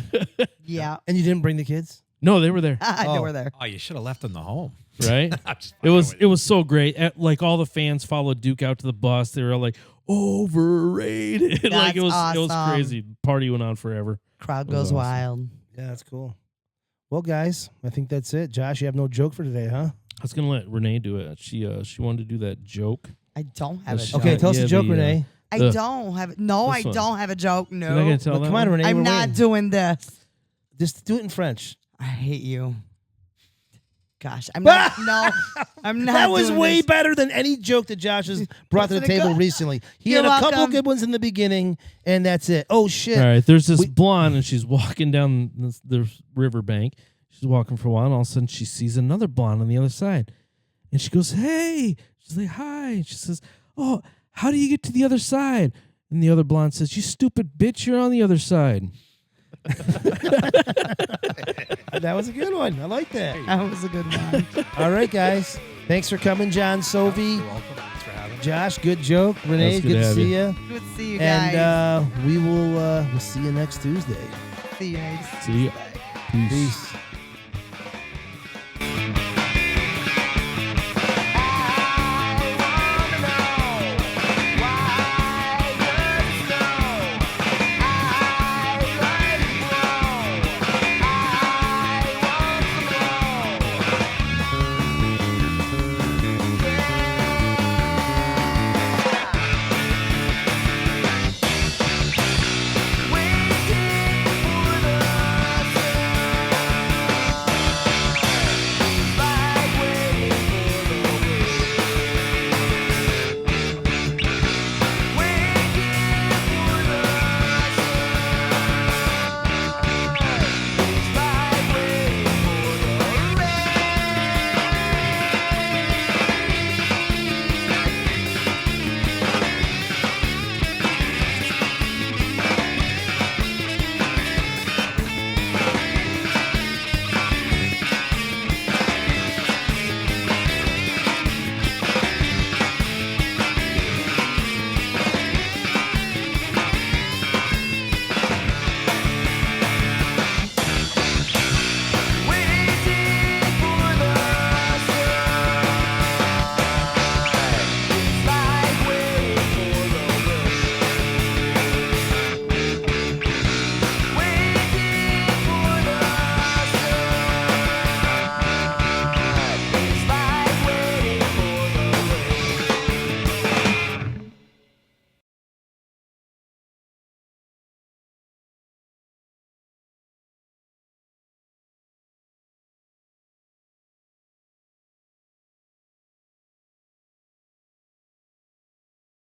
Yeah. and you didn't bring the kids? No, they were there, They were there. Oh, you should have left them the home. right? I'm just It was fucking with so great. Like all the fans followed Duke out to the bus. They were all like, overrated. Like it was awesome. crazy. Party went on forever. Crowd That was goes awesome. wild. Yeah, that's cool. Well, guys, I think that's it. Josh, you have no joke for today, huh? I was gonna let Renee do it. She wanted to do that joke. I don't have a Let's- joke. Okay, tell us Yeah, a joke, the, Renee. I the- don't have it. No, I this one. don't have a joke. No. You're not gonna tell Well, that come on, one? Renee. I'm we're not waiting. doing this. Just do it in French. I hate you. Gosh, I'm not. No, I'm not. That was doing way this. better than any joke that Josh has brought to the Wasn't it table good? recently. He You're had a couple welcome. good ones in the beginning, and that's it. Oh, shit. All right, there's this We- blonde, and she's walking down the riverbank. She's walking for a while, and all of a sudden she sees another blonde on the other side. And she goes, "Hey." She's like, "Hi." And she says, "Oh, how do you get to the other side?" And the other blonde says, "You stupid bitch, you're on the other side." That was a good one. I like that. That was a good one. All right, guys. Thanks for coming, John Sovie. You're welcome. Thanks for having me. Josh, good joke. Renee, That's good good to to have see you. you. Good to see you guys. And we'll see you next Tuesday. see you next. See ya. Peace. Peace.